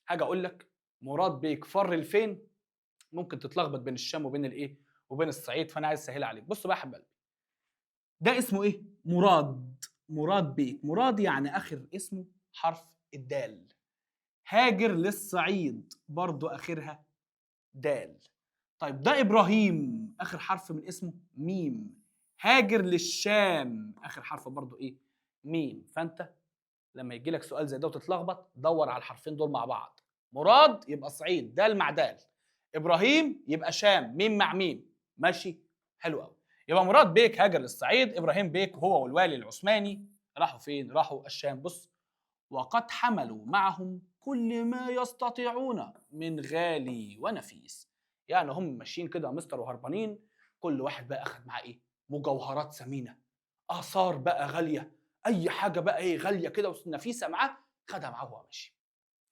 حاجه اقول لك مراد بيك فر لفين؟ ممكن تتلخبط بين الشام وبين الايه؟ وبين الصعيد، فانا عايز اسهلها عليك. بص بقى يا حبيب قلبي، ده اسمه ايه؟ مراد. مراد بيك. مراد يعني اخر اسمه حرف الدال. هاجر للصعيد برضو اخرها دال. طيب ده ابراهيم اخر حرف من اسمه ميم. هاجر للشام اخر حرف برضو ايه؟ ميم. فانت لما يجي لك سؤال زي ده وتتلخبط، دور على الحرفين دول مع بعض. مراد يبقى صعيد دال مع دال، ابراهيم يبقى شام ميم مع ميم. ماشي؟ حلو قوي. يبقى مراد بيك هاجر للصعيد، ابراهيم بيك هو والوالي العثماني راحوا فين؟ راحوا الشام. بص، وقد حملوا معهم كل ما يستطيعون من غالي ونفيس. يعني هم ماشيين كده يا مستر وهربانين، كل واحد بقى اخد معاه ايه؟ مجوهرات ثمينه، اثار بقى غاليه، اي حاجه بقى ايه غاليه كده ونفيسه معاه، خدها معاه وهو ماشي.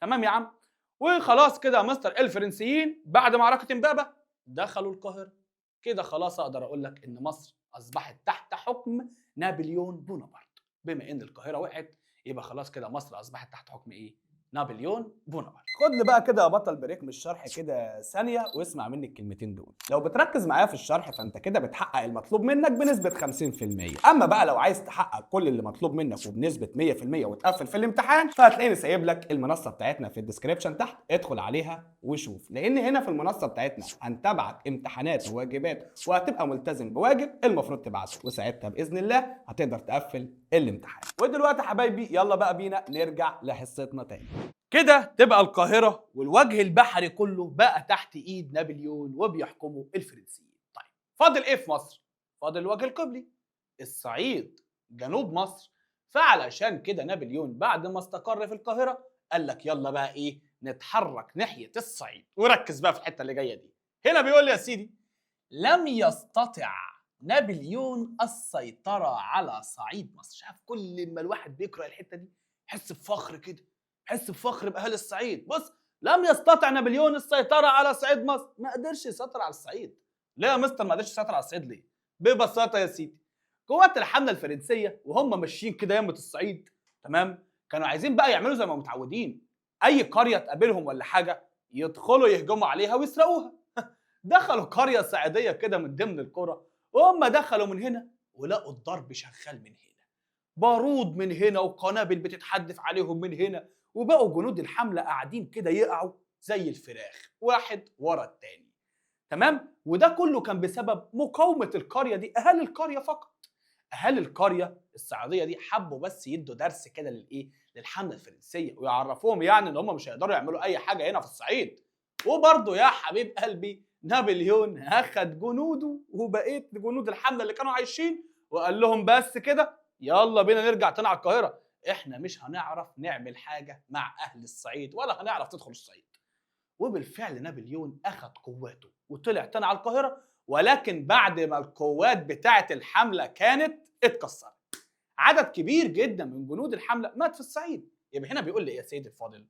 تمام يا عم؟ وخلاص كده يا مستر، الفرنسيين بعد معركه امبابه دخلوا القاهره. كده خلاص اقدر اقول لك ان مصر اصبحت تحت حكم نابليون بونابرت. بما ان القاهره وقعت، يبقى خلاص كده مصر اصبحت تحت حكم ايه؟ نابليون بونابرت. خد لي بقى كده يا بطل بريك من الشرح كده ثانيه واسمع مني الكلمتين دول. لو بتركز معايا في الشرح فانت كده بتحقق المطلوب منك بنسبه 50%. اما بقى لو عايز تحقق كل اللي مطلوب منك وبنسبه 100% وتقفل في الامتحان، فهتلاقيني سايب لك المنصه بتاعتنا في الديسكربشن تحت، ادخل عليها وشوف. لان هنا في المنصه بتاعتنا هنتابعك امتحانات وواجبات، وهتبقى ملتزم بواجب المفروض تبعته، وساعتها باذن الله هتقدر تقفل الامتحان. ودلوقتي يا حبايبي يلا بقى بينا نرجع لحصتنا تاني. كده تبقى القاهرة والوجه البحري كله بقى تحت ايد نابليون وبيحكموا الفرنسيين. طيب فاضل ايه في مصر؟ فاضل الوجه القبلي، الصعيد، جنوب مصر. فعلشان كده نابليون بعد ما استقر في القاهرة قال لك يلا بقى ايه؟ نتحرك ناحية الصعيد. وركز بقى في الحتة اللي جاية دي. هنا بيقول لي يا سيدي: لم يستطع نابليون السيطرة على صعيد مصر. شايف كل ما الواحد بيقرأ الحتة دي يحس بفخر كده، يحس بفخر بأهل الصعيد. بص، لم يستطع نابليون السيطرة على صعيد مصر. ما قدرش يسيطر على الصعيد. ليه يا مستر ما قدرش يسيطر على الصعيد ليه؟ ببساطة يا سيدي، قوات الحملة الفرنسية وهم ماشيين كده يمة الصعيد، تمام، كانوا عايزين بقى يعملوا زي ما متعودين، أي قرية تقابلهم ولا حاجة يدخلوا يهجموا عليها ويسرقوها. دخلوا قرية صعيدية كده من ضمن القرى، وهم دخلوا من هنا ولقوا الضرب شغال من هنا، بارود من هنا وقنابل بتتحدف عليهم من هنا، وبقوا جنود الحملة قاعدين كده يقعوا زي الفراخ واحد ورا التاني. تمام؟ وده كله كان بسبب مقاومة القرية دي، أهالي القرية فقط. أهالي القرية الصعيدية دي حبوا بس يدوا درس كده للإيه؟ للحملة الفرنسية، ويعرفوهم يعني إن هم مش هيقدروا يعملوا أي حاجة هنا في الصعيد. وبرضه يا حبيب قلبي نابليون أخد جنوده وبقية جنود الحملة اللي كانوا عايشين وقال لهم بس كده يلا بينا نرجع تاني على القاهرة، احنا مش هنعرف نعمل حاجة مع أهل الصعيد ولا هنعرف تدخل الصعيد. وبالفعل نابليون أخد قواته وطلع تاني على القاهرة، ولكن بعد ما القوات بتاعة الحملة كانت اتكسرت. عدد كبير جدا من جنود الحملة مات في الصعيد. يبقى هنا بيقول لي إيه يا سيدي الفاضل؟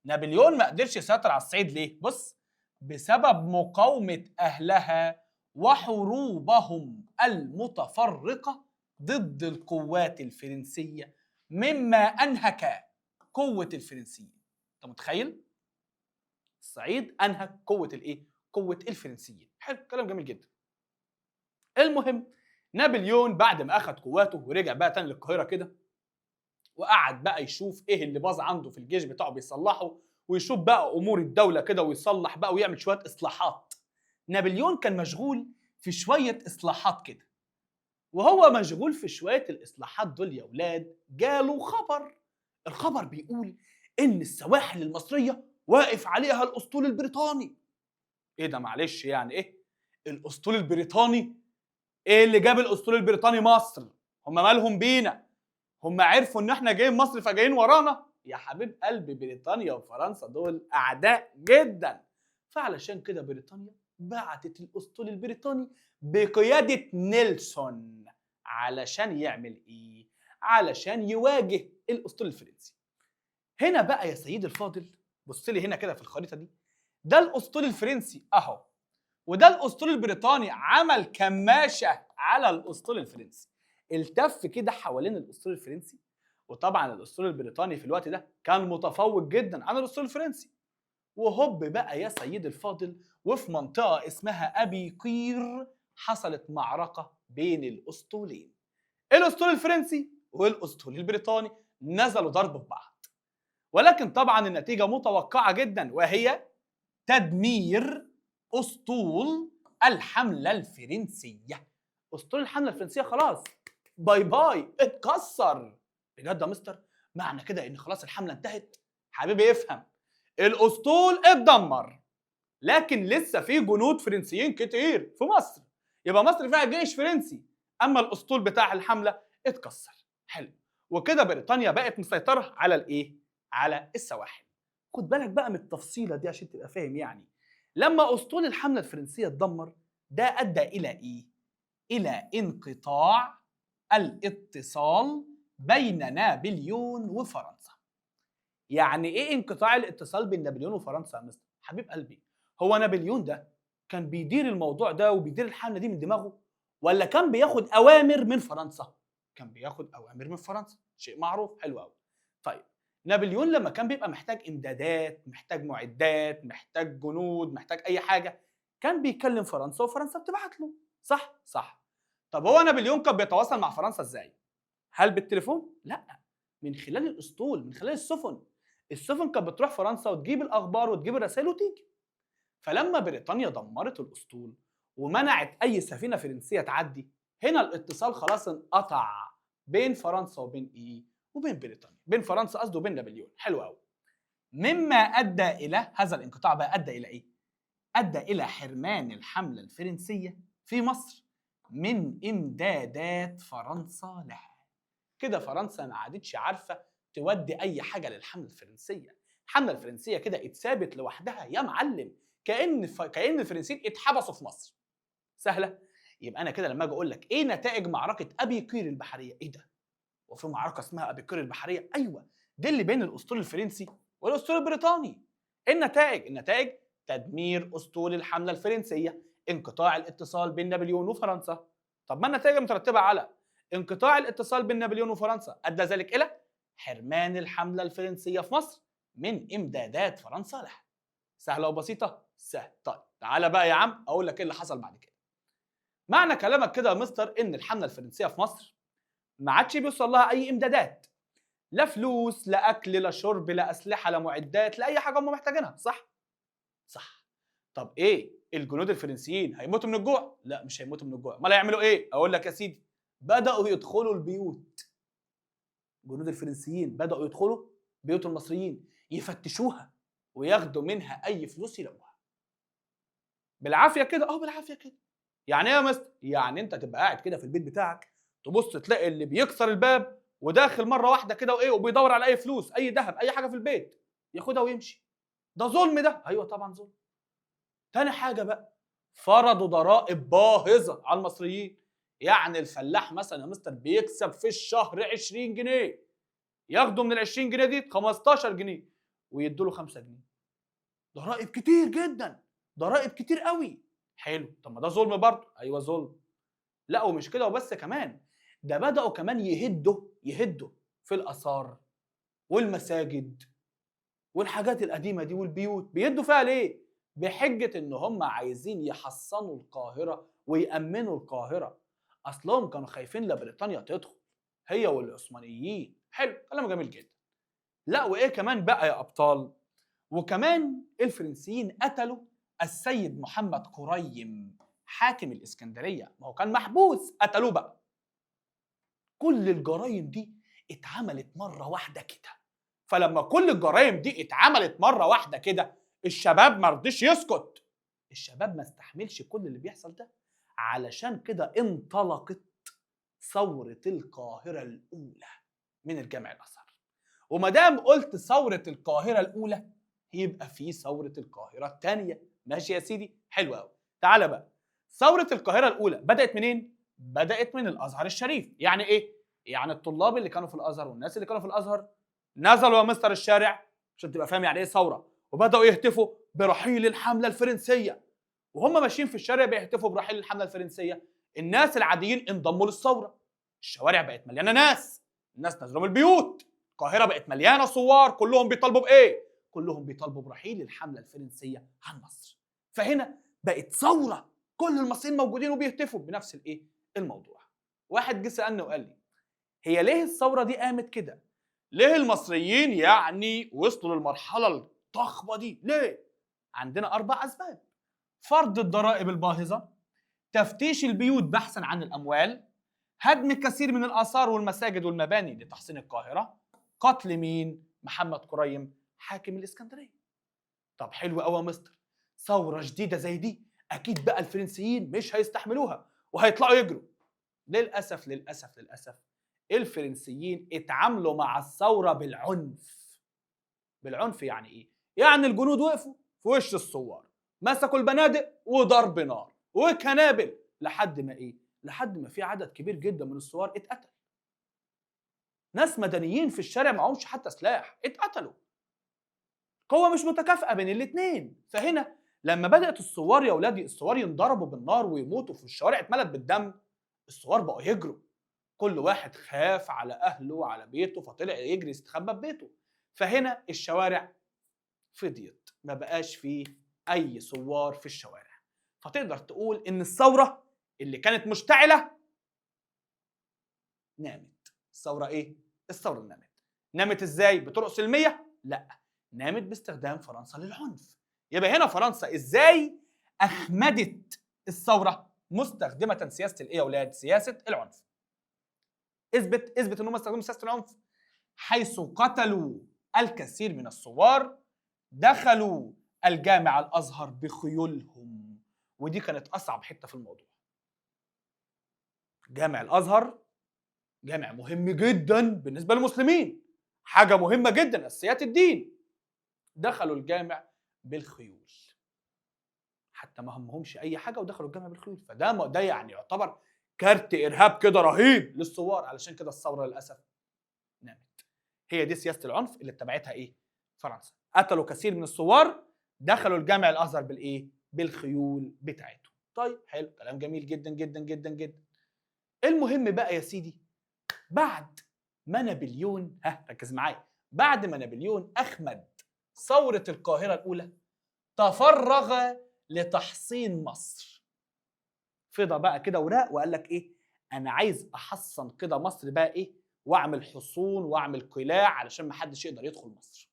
نابليون ما قدرش يسيطر على الصعيد ليه؟ بص، بسبب مقاومة أهلها وحروبهم المتفرقة ضد القوات الفرنسية، مما أنهك قوة الفرنسيين. أنت متخيل؟ الصعيد أنهك قوة الإيه؟ قوة الفرنسيين. حلو، كلام جميل جدا. المهم نابليون بعد ما أخذ قواته ورجع بقى تاني للقاهرة كده، وقعد بقى يشوف ايه اللي باظ عنده في الجيش بتاعه بيصلحه، ويشوف بقى امور الدوله كده ويصلح بقى ويعمل شويه اصلاحات. نابليون كان مشغول في شويه اصلاحات كده، وهو مشغول في شويه الاصلاحات دول يا ولاد جاله خبر. الخبر بيقول ان السواحل المصريه واقف عليها الاسطول البريطاني. ايه ده؟ معلش يعني ايه الاسطول البريطاني؟ ايه اللي جاب الاسطول البريطاني مصر؟ هم مالهم بينا؟ هم عرفوا ان احنا جايين مصر فجايين ورانا؟ يا حبيب قلبي بريطانيا وفرنسا دول اعداء جدا، فعلشان كده بريطانيا بعتت الاسطول البريطاني بقيادة نيلسون علشان يعمل ايه؟ علشان يواجه الاسطول الفرنسي. هنا بقى يا سيدي الفاضل، بص لي هنا كده في الخريطة دي، ده الاسطول الفرنسي اهو، وده الاسطول البريطاني عمل كماشة على الاسطول الفرنسي، التف كده حوالين الاسطول الفرنسي. وطبعا الاسطول البريطاني في الوقت ده كان متفوق جدا عن الاسطول الفرنسي، وهوب بقى يا سيدي الفاضل، وفي منطقة اسمها أبي قير حصلت معركة بين الأسطولين، الأسطول الفرنسي والأسطول البريطاني، نزلوا ضرب في بعض. ولكن طبعا النتيجة متوقعة جدا، وهي تدمير أسطول الحملة الفرنسية. أسطول الحملة الفرنسية خلاص باي باي، اتكسر. بجد يا مستر؟ معنى كده إن خلاص الحملة انتهت؟ حبيبي افهم، الأسطول اتدمر، لكن لسه في جنود فرنسيين كتير في مصر، يبقى مصر فيها جيش فرنسي، أما الأسطول بتاع الحملة اتكسر. حلو. وكده بريطانيا بقت مسيطرة على الإيه؟ على السواحل. خد بالك بقى من التفصيلة دي عشان تبقى فاهم يعني. لما أسطول الحملة الفرنسية اتدمر، ده أدى إلى إيه؟ إلى انقطاع الاتصال بين نابليون وفرنسا. يعني إيه انقطاع الاتصال بين نابليون وفرنسا يا مستر؟ حبيب قلبي، هو نابليون ده كان بيدير الموضوع ده وبيدير الحملة دي من دماغه؟ ولا كان بياخد أوامر من فرنسا؟ كان بياخد أوامر من فرنسا، شيء معروف. حلو قوي. طيب، نابليون لما كان بيبقى محتاج إمدادات، محتاج معدات، محتاج جنود، محتاج أي حاجة، كان بيكلم فرنسا وفرنسا بتبعت له، صح؟ صح. طب هو نابليون كان بيتواصل مع فرنسا إزاي؟ هل بالتليفون؟ لأ، من خلال الأسطول، من خلال السفن. السفن كانت بتروح فرنسا وتجيب الأخبار وتجيب الرسائل وتيجي. فلما بريطانيا دمرت الأسطول ومنعت أي سفينة فرنسية تعدي، هنا الاتصال خلاص انقطع بين فرنسا وبين إيه؟ وبين بريطانيا، بين فرنسا قصده وبين نابليون. حلو قوي. مما أدى إلى هذا الانقطاع بقى، أدى إلى إيه؟ أدى إلى حرمان الحملة الفرنسية في مصر من إمدادات فرنسا لها. كده فرنسا ما عادتش عارفة تودي أي حاجة للحملة الفرنسية. الحملة الفرنسية كده اتثابت لوحدها يا معلم، كأن الفرنسيين اتحبسوا في مصر. سهلة؟ يبقى أنا كده لما أجي أقول لك إيه نتائج معركة أبي قير البحرية؟ إيه ده؟ وفي معركة اسمها أبي قير البحرية؟ أيوه، دي اللي بين الأسطول الفرنسي والأسطول البريطاني. النتائج تدمير أسطول الحملة الفرنسية، انقطاع الاتصال بين نابليون وفرنسا. طب ما النتائج المترتبة على انقطاع الاتصال بين نابليون وفرنسا أدى ذلك إلى حرمان الحملة الفرنسية في مصر من إمدادات فرنسا لها. سهلة وبسيطة؟ سهل. طيب تعالى بقى يا عم أقول لك إيه اللي حصل بعد كده. معنى كلامك كده يا مستر إن الحملة الفرنسية في مصر ما عادش بيوصل لها أي إمدادات، لا فلوس، لا أكل، لا شرب، لا أسلحة، لا معدات، لا أي حاجة هم محتاجينها، صح؟ صح. طب إيه؟ الجنود الفرنسيين هيموتوا من الجوع؟ لا، مش هيموتوا من الجوع، أمال هيعملوا إيه؟ أقول لك يا سيدي، بدأوا يدخلوا البيوت. الجنود الفرنسيين بدأوا يدخلوا بيوت المصريين، يفتشوها وياخدوا منها أي فلوس يلاقوها. بالعافية كده، بالعافية كده. يعني إيه يا مستر؟ يعني أنت تبقى قاعد كده في البيت بتاعك، تبص تلاقي اللي بيكسر الباب وداخل مرة واحدة كده وبيدور على أي فلوس، أي ذهب، أي حاجة في البيت، ياخدها ويمشي. ده ظلم ده؟ أيوه طبعًا ظلم. تاني حاجة بقى، فرضوا ضرائب باهظة على المصريين. يعني الفلاح مثلًا يا مستر بيكسب في الشهر 20 جنيه، ياخدوا من ال20 جنيه دي 15 جنيه ويدوا له 5 جنيه. ضرائب كتير جدًا، ضرائب كتير أوي. حلو، طب ما ده ظلم برضه. أيوه ظلم. لأ، ومش كده وبس كمان، ده بدأوا كمان يهدوا في الآثار والمساجد والحاجات القديمة دي والبيوت. بيهدوا فيها ليه؟ بحجة إن هم عايزين يحصنوا القاهرة ويأمنوا القاهرة. أصلهم كانوا خايفين لبريطانيا تدخل هي والعثمانيين. حلو، كلام جميل جدًا. لأ، وإيه كمان بقى يا أبطال؟ وكمان الفرنسيين قتلوا السيد محمد قريم حاكم الإسكندرية، ما هو كان محبوس، قتلوه بقى. كل الجرايم دي اتعملت مرة واحدة كده. فلما كل الجرايم دي اتعملت مرة واحدة كده، الشباب ما رضيش يسكت. الشباب ما استحملش كل اللي بيحصل ده، علشان كده انطلقت ثورة القاهرة الأولى من الجامع الأزهر. وما دام قلت ثورة القاهرة الأولى، يبقى في ثورة القاهرة الثانية. ماشي يا سيدي؟ حلو قوي. تعالى بقى، ثورة القاهرة الأولى بدأت منين؟ بدأت من الأزهر الشريف. يعني إيه؟ يعني الطلاب اللي كانوا في الأزهر والناس اللي كانوا في الأزهر نزلوا يا مستر الشارع، عشان تبقى فاهم يعني إيه ثورة، وبدأوا يهتفوا برحيل الحملة الفرنسية. وهم ماشيين في الشارع بيهتفوا برحيل الحملة الفرنسية، الناس العاديين انضموا للثورة. الشوارع بقت مليانة ناس، الناس نزلوا من البيوت، القاهرة بقت مليانة ثوار كلهم بيطالبوا بإيه؟ كلهم بيطالبوا برحيل الحمله الفرنسيه عن مصر. فهنا بقت ثوره، كل المصريين موجودين وبيهتفوا بنفس الموضوع. واحد جه سالني وقال لي هي ليه الثوره دي قامت كده؟ ليه المصريين يعني وصلوا للمرحله الضخمه دي؟ ليه؟ عندنا 4 اسباب: فرض الضرائب الباهظه، تفتيش البيوت بحثا عن الاموال، هدم كثير من الاثار والمساجد والمباني لتحصين القاهره، قتل مين؟ محمد قريم حاكم الاسكندريه. طب حلو قوي يا مستر، ثوره جديده زي دي اكيد بقى الفرنسيين مش هيستحملوها وهيطلعوا يجروا. للاسف للاسف للاسف الفرنسيين اتعاملوا مع الثوره بالعنف. بالعنف يعني ايه؟ يعني الجنود وقفوا في وش الثوار، مسكوا البنادق وضرب نار وكنابل لحد ما ايه؟ لحد ما في عدد كبير جدا من الثوار اتقتل. ناس مدنيين في الشارع معهمش حتى سلاح اتقتلوا. قوة مش متكافئة بين الاثنين. فهنا لما بدأت الثوار يا ولادي الثوار ينضربوا بالنار ويموتوا في الشوارع اتملت بالدم، الثوار بقوا يجروا. كل واحد خاف على اهله وعلى بيته فطلع يجري يستخبى ببيته. فهنا الشوارع فضيت، ما بقاش فيه اي ثوار في الشوارع. فتقدر تقول ان الثوره اللي كانت مشتعله نامت. الثوره ايه؟ الثوره نامت. نامت ازاي؟ بطرق سلميه؟ لا، نامت باستخدام فرنسا للعنف. يبقى هنا فرنسا ازاي اخمدت الثوره؟ مستخدمه سياسه الايه يا اولاد؟ سياسه العنف. اثبت ان هم استخدموا سياسه العنف، حيث قتلوا الكثير من الثوار، دخلوا الجامع الازهر بخيولهم، ودي كانت اصعب حته في الموضوع. جامع الازهر جامع مهم جدا بالنسبه للمسلمين، حاجه مهمه جدا، اساسيات الدين. دخلوا الجامع بالخيول، حتى ما همهمش اي حاجه ودخلوا الجامع بالخيول. فده يعني يعتبر كارت ارهاب كده رهيب للثوار. علشان كده الثوره للاسف نامت. هي دي سياسه العنف اللي اتبعتها ايه؟ فرنسا. قتلوا كثير من الثوار، دخلوا الجامع الازهر بالايه؟ بالخيول بتاعتهم. طيب حلو، كلام جميل جدا جدا جدا جدا. المهم بقى يا سيدي، بعد ما نابليون، ركز معايا، بعد ما نابليون اخمد ثوره القاهره الاولى، تفرغ لتحصين مصر. فضى بقى كده وراق وقال لك ايه؟ انا عايز احصن كده مصر بقى ايه؟ واعمل حصون واعمل قلاع علشان ما حدش يقدر يدخل مصر.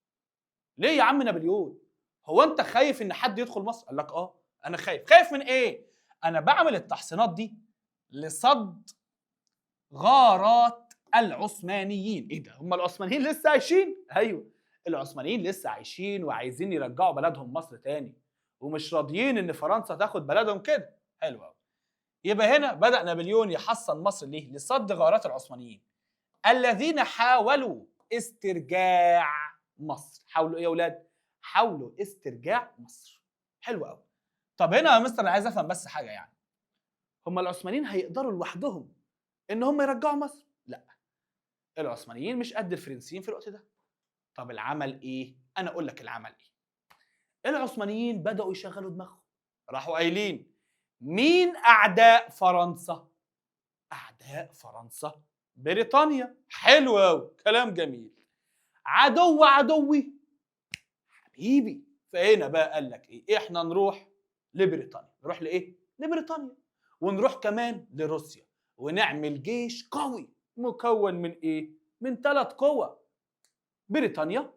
ليه يا عم نابليون؟ هو انت خايف ان حد يدخل مصر؟ قال لك انا خايف. خايف من ايه؟ انا بعمل التحصينات دي لصد غارات العثمانيين. ايه ده؟ هم العثمانيين لسه عايشين؟ ايوه، العثمانيين لسه عايشين وعايزين يرجعوا بلدهم مصر تاني، ومش راضيين ان فرنسا تاخد بلدهم كده. حلو قوي. يبقى هنا بدأ نابليون يحصن مصر ليه؟ لصد غارات العثمانيين الذين حاولوا استرجاع مصر. حاولوا ايه يا اولاد؟ حاولوا استرجاع مصر. حلو قوي. طب هنا يا مستر انا عايز افهم بس حاجه، يعني هم العثمانيين هيقدروا لوحدهم ان هم يرجعوا مصر؟ لا، العثمانيين مش قد الفرنسيين في الوقت ده. طب العمل ايه؟ انا اقول لك العمل ايه. العثمانيين بدأوا يشغلوا دماغهم، راحوا قايلين مين اعداء فرنسا؟ اعداء فرنسا بريطانيا. حلو قوي، كلام جميل. عدوي حبيبي. فهنا بقى قال لك ايه؟ احنا نروح لبريطانيا. نروح لايه؟ لبريطانيا. ونروح كمان لروسيا ونعمل جيش قوي مكون من ايه؟ من 3 قوى: بريطانيا،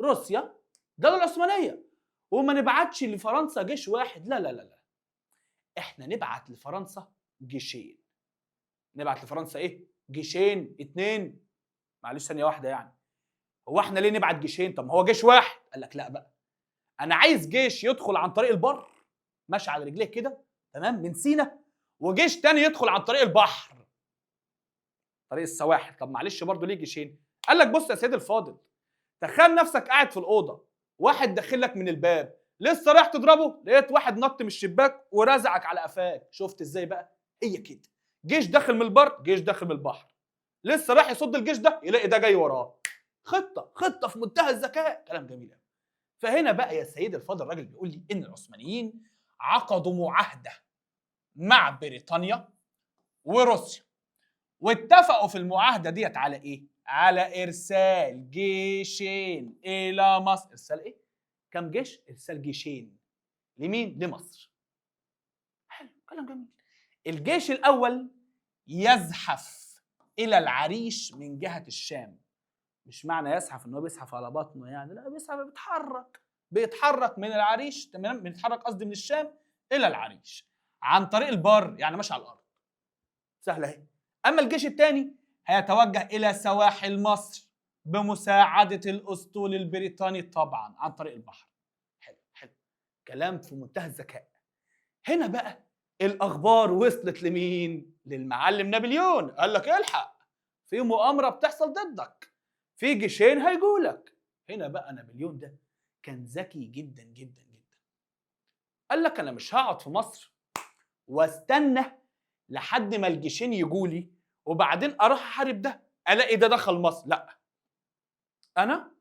روسيا، الدولة العثمانية. وما نبعتش لفرنسا جيش واحد، لا لا لا لا، احنا نبعت لفرنسا جيشين. نبعت لفرنسا ايه؟ جيشين 2. معلش ثانية واحدة، يعني هو احنا ليه نبعت جيشين؟ طب ما هو جيش واحد. قال لك لا بقى، انا عايز جيش يدخل عن طريق البر ماشي على رجليه كده تمام من سينا، وجيش تاني يدخل عن طريق البحر طريق السواحل. طب معلش برضه ليه جيشين؟ قال لك بص يا سيدي الفاضل، تخيل نفسك قاعد في الاوضه، واحد داخل لك من الباب، لسه رايح تضربه لقيت واحد نط من الشباك ورزعك على قفاك. شفت ازاي بقى؟ هي كده، جيش داخل من البر، جيش داخل من البحر، لسه رايح يصد الجيش ده يلاقي ده جاي وراه. خطه في منتهى الذكاء. كلام جميل قوي. فهنا بقى يا سيدي الفاضل الراجل بيقول لي ان العثمانيين عقدوا معاهده مع بريطانيا وروسيا، واتفقوا في المعاهده ديت على ايه؟ على ارسال جيشين الى مصر. ارسال ايه؟ كم جيش؟ ارسال جيشين. لمين؟ لمصر. حلو، كلام جميل. الجيش الاول يزحف الى العريش من جهه الشام. مش معنى يزحف ان هو بيزحف على بطنه يعني، لا، بيزحف، بيتحرك من العريش، تمام، بيتحرك قصدي من الشام الى العريش عن طريق البر، يعني ماشي على الارض. سهله اهي. اما الجيش الثاني هيتوجه الى سواحل مصر بمساعده الاسطول البريطاني طبعا عن طريق البحر. حلو حلو، كلام في منتهى الذكاء. هنا بقى الاخبار وصلت لمين؟ للمعلم نابليون. قال لك الحق، في مؤامره بتحصل ضدك، في جيشين هيجولك. هنا بقى نابليون ده كان ذكي جدا جدا جدا. قال لك انا مش هقعد في مصر واستنى لحد ما الجيشين يجولي وبعدين اروح احارب ده الاقي ده دخل مصر. لا، انا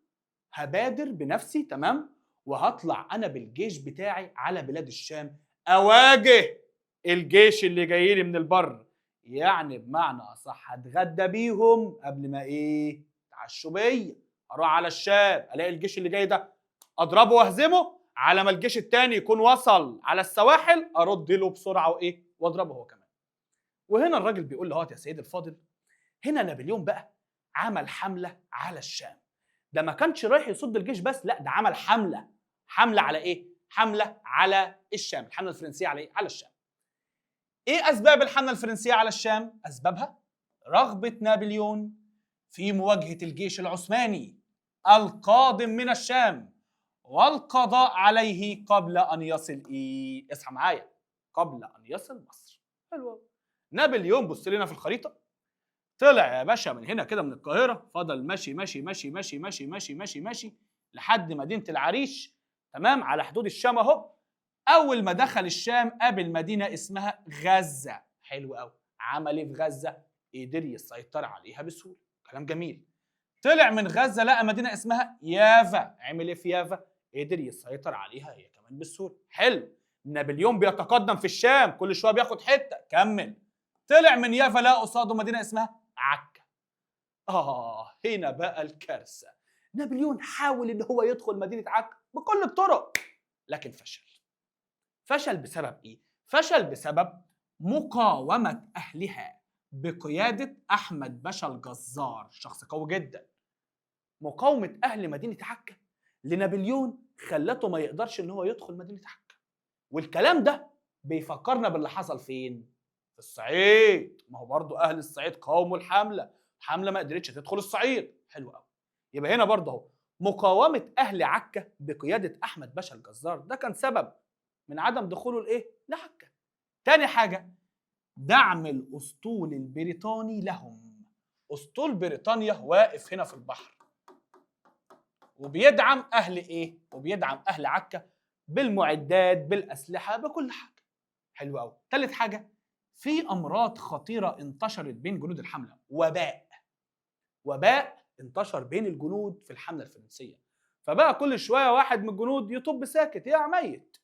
هبادر بنفسي، تمام، وهطلع انا بالجيش بتاعي على بلاد الشام اواجه الجيش اللي جاي لي من البر. يعني بمعنى اصح هتغدى بيهم قبل ما ايه؟ يتعشوا بيا. اروح على الشام الاقي الجيش اللي جاي ده اضربه واهزمه، على ما الجيش التاني يكون وصل على السواحل ارد له بسرعه وايه؟ واضربه هو كمان. وهنا الراجل بيقول له يا سيدي الفاضل، هنا نابليون بقى عمل حمله على الشام. ده ما كانش رايح يصد الجيش بس، لا، ده عمل حمله على ايه؟ حمله على الشام. الحمله الفرنسيه على ايه؟ على الشام. ايه اسباب الحمله الفرنسيه على الشام؟ اسبابها رغبه نابليون في مواجهه الجيش العثماني القادم من الشام والقضاء عليه قبل ان يصل ايه؟ اصحى معايا، قبل ان يصل مصر. حلو. نابليون بص لنا في الخريطه، طلع يا باشا من هنا كده من القاهره، فضل ماشي ماشي ماشي ماشي ماشي ماشي ماشي ماشي لحد مدينه العريش، تمام، على حدود الشام اهو. اول ما دخل الشام قابل مدينه اسمها غزه. حلو قوي. عمل ايه في غزه؟ قدر يسيطر عليها بسهوله. كلام جميل. طلع من غزه لقى مدينه اسمها يافا. عمل ايه في يافا؟ قدر يسيطر عليها هي كمان بسهوله. حلو. نابليون بيتقدم في الشام، كل شويه بياخد حته. كمل. طلع من يافا لقى قصاده مدينه اسمها عكا. هنا بقى الكارثه. نابليون حاول ان هو يدخل مدينه عكا بكل الطرق، لكن فشل بسبب ايه؟ فشل بسبب مقاومه اهلها بقياده احمد باشا الجزار، شخص قوي جدا. مقاومه اهل مدينه عكا لنابليون خلته ما يقدرش ان هو يدخل مدينه عكا. والكلام ده بيفكرنا باللي حصل فين؟ في الصعيد. ما هو برضو اهل الصعيد قاوموا الحمله ما قدرتش تدخل الصعيد. حلو قوي. يبقى هنا برضه اهو مقاومه اهل عكا بقياده احمد باشا الجزار ده كان سبب من عدم دخوله لايه؟ لعكا. تاني حاجه، دعم الاسطول البريطاني لهم. اسطول بريطانيا واقف هنا في البحر وبيدعم اهل ايه؟ وبيدعم اهل عكا بالمعدات، بالاسلحه، بكل حاجه. حلو قوي. ثالث حاجه، في امراض خطيره انتشرت بين جنود الحمله. وباء انتشر بين الجنود في الحمله الفرنسيه، فبقى كل شويه واحد من الجنود يطب ساكت يقع ميت،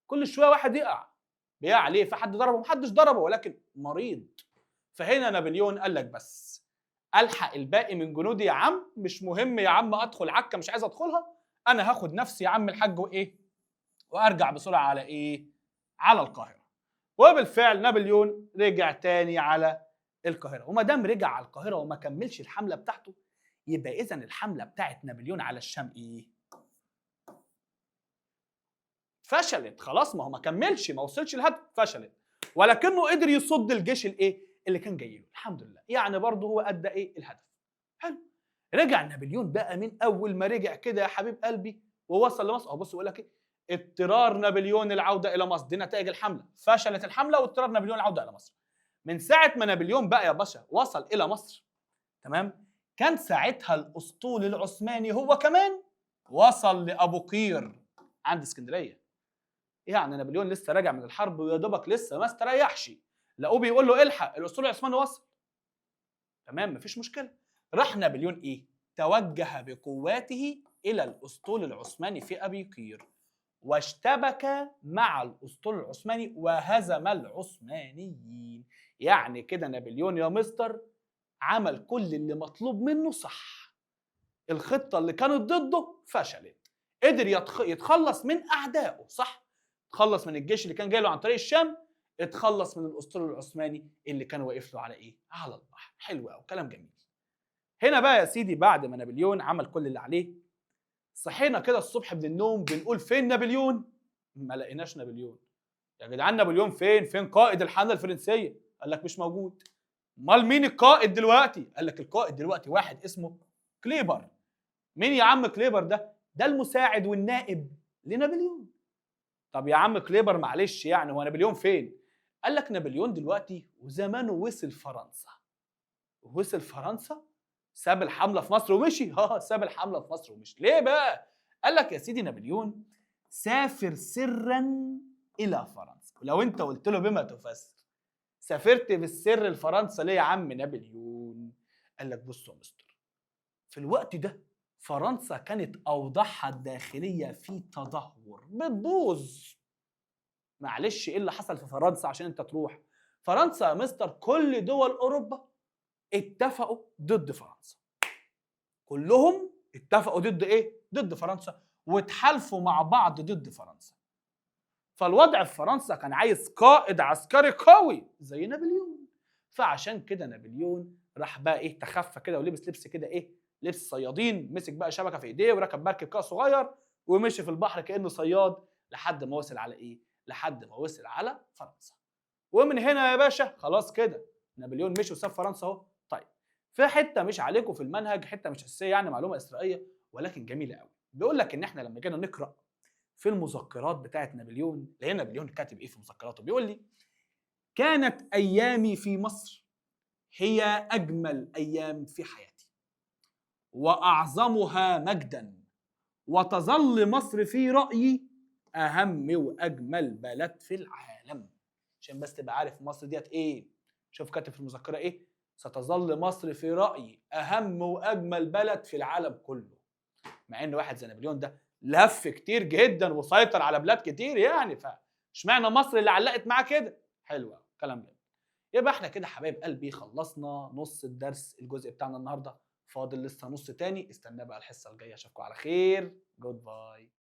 كل شويه واحد بيقع عليه، فحد ضربه، محدش ضربه ولكن مريض. فهنا نابليون قال لك بس الحق الباقي من جنودي يا عم، مش مهم يا عم ادخل عكا، مش عايز ادخلها، انا هاخد نفسي يا عم الحاج وايه وارجع بسرعه على ايه؟ على القاهره. وبالفعل نابليون رجع تاني على القاهره. وما دام رجع على القاهره وما كملش الحمله بتاعته، يبقى اذا الحمله بتاعت نابليون على الشام ايه؟ فشلت. خلاص، ما هو ما كملش، ما وصلش الهدف، فشلت. ولكنه قدر يصد الجيش الايه؟ اللي كان جاي له. الحمد لله، يعني برضه هو ادى ايه؟ الهدف. حلو. رجع نابليون بقى، من اول ما رجع كده يا حبيب قلبي ووصل لمصر، بص يقول لك ايه؟ اضطرار نابليون العوده الى مصر. دي نتائج الحمله. فشلت الحمله واضطرار نابليون العوده الى مصر. من ساعه ما نابليون بقى يا باشا وصل الى مصر، تمام، كان ساعتها الاسطول العثماني هو كمان وصل لابو قير عند اسكندريه. يعني نابليون لسه راجع من الحرب ويا دوبك لسه ما استريحش، لقوه بيقول له الحق الاسطول العثماني وصل. تمام، مفيش مشكله. راح نابليون ايه؟ توجه بقواته الى الاسطول العثماني في ابي قير، واشتبك مع الاسطول العثماني وهزم العثمانيين. يعني كده نابليون يا مستر عمل كل اللي مطلوب منه صح. الخطة اللي كانت ضده فشلت. قدر يتخلص من أعدائه صح؟ اتخلص من الجيش اللي كان جاي له عن طريق الشام، اتخلص من الأسطول العثماني اللي كان واقف له على إيه؟ على البحر. حلو أوي، كلام جميل. هنا بقى يا سيدي بعد ما نابليون عمل كل اللي عليه، صحينا كده الصبح من النوم بنقول فين نابليون؟ ما لقيناش نابليون. يا جدعان نابليون فين؟ فين قائد الحملة الفرنسية؟ قال لك مش موجود. امال مين القائد دلوقتي؟ قال لك القائد دلوقتي واحد اسمه كليبر. مين يا عم كليبر ده؟ ده المساعد والنائب لنابليون. طب يا عم كليبر معلش يعني هو نابليون فين؟ قال لك نابليون دلوقتي وزمانه وصل فرنسا. وصل فرنسا؟ ساب الحملة في مصر ومشي؟ ساب الحملة في مصر ومشي. ليه بقى؟ قال لك يا سيدي نابليون سافر سرا إلى فرنسا. ولو أنت قلت له بما تفسر سافرت بالسر لفرنسا ليه يا عم نابليون؟ قال لك بص يا مستر، في الوقت ده فرنسا كانت أوضاعها الداخلية في تدهور، بتبوظ. معلش إيه اللي حصل في فرنسا عشان أنت تروح؟ فرنسا يا مستر كل دول أوروبا اتفقوا ضد فرنسا. كلهم اتفقوا ضد ايه؟ ضد فرنسا، واتحالفوا مع بعض ضد فرنسا. فالوضع في فرنسا كان عايز قائد عسكري قوي زي نابليون. فعشان كده نابليون راح بقى ايه، تخفى كده ولبس لبس كده ايه، لبس صيادين، مسك بقى شبكه في ايديه وركب مركب كده صغير ومشي في البحر كانه صياد لحد ما وصل على ايه؟ لحد ما وصل على فرنسا. ومن هنا يا باشا خلاص كده نابليون مشي وساب فرنسا اهو. طيب في حته مش عليكم في المنهج، حته مش اساسيه يعني، معلومه اسرائيليه ولكن جميله قوي. بيقول لك ان احنا لما جينا نقرا في المذكرات بتاعه نابليون، لقينا نابليون كاتب ايه في مذكراته؟ بيقول لي كانت ايامي في مصر هي اجمل ايام في حياتي واعظمها مجدا، وتظل مصر في رايي اهم واجمل بلد في العالم. عشان بس تبقى عارف مصر ديت ايه. شوف كاتب في المذكره ايه؟ ستظل مصر في رايي اهم واجمل بلد في العالم كله. مع ان واحد زي نابليون ده لف كتير جدا وسيطر على بلاد كتير يعني، فاشمعنى مصر اللي علقت معاه كده؟ حلو قوي، كلام جميل. يبقى احنا كده حبايب قلبي خلصنا نص الدرس، الجزء بتاعنا النهارده. فاضل لسه نص تاني، استنى بقى الحصه الجايه. اشوفكم على خير، جود باي.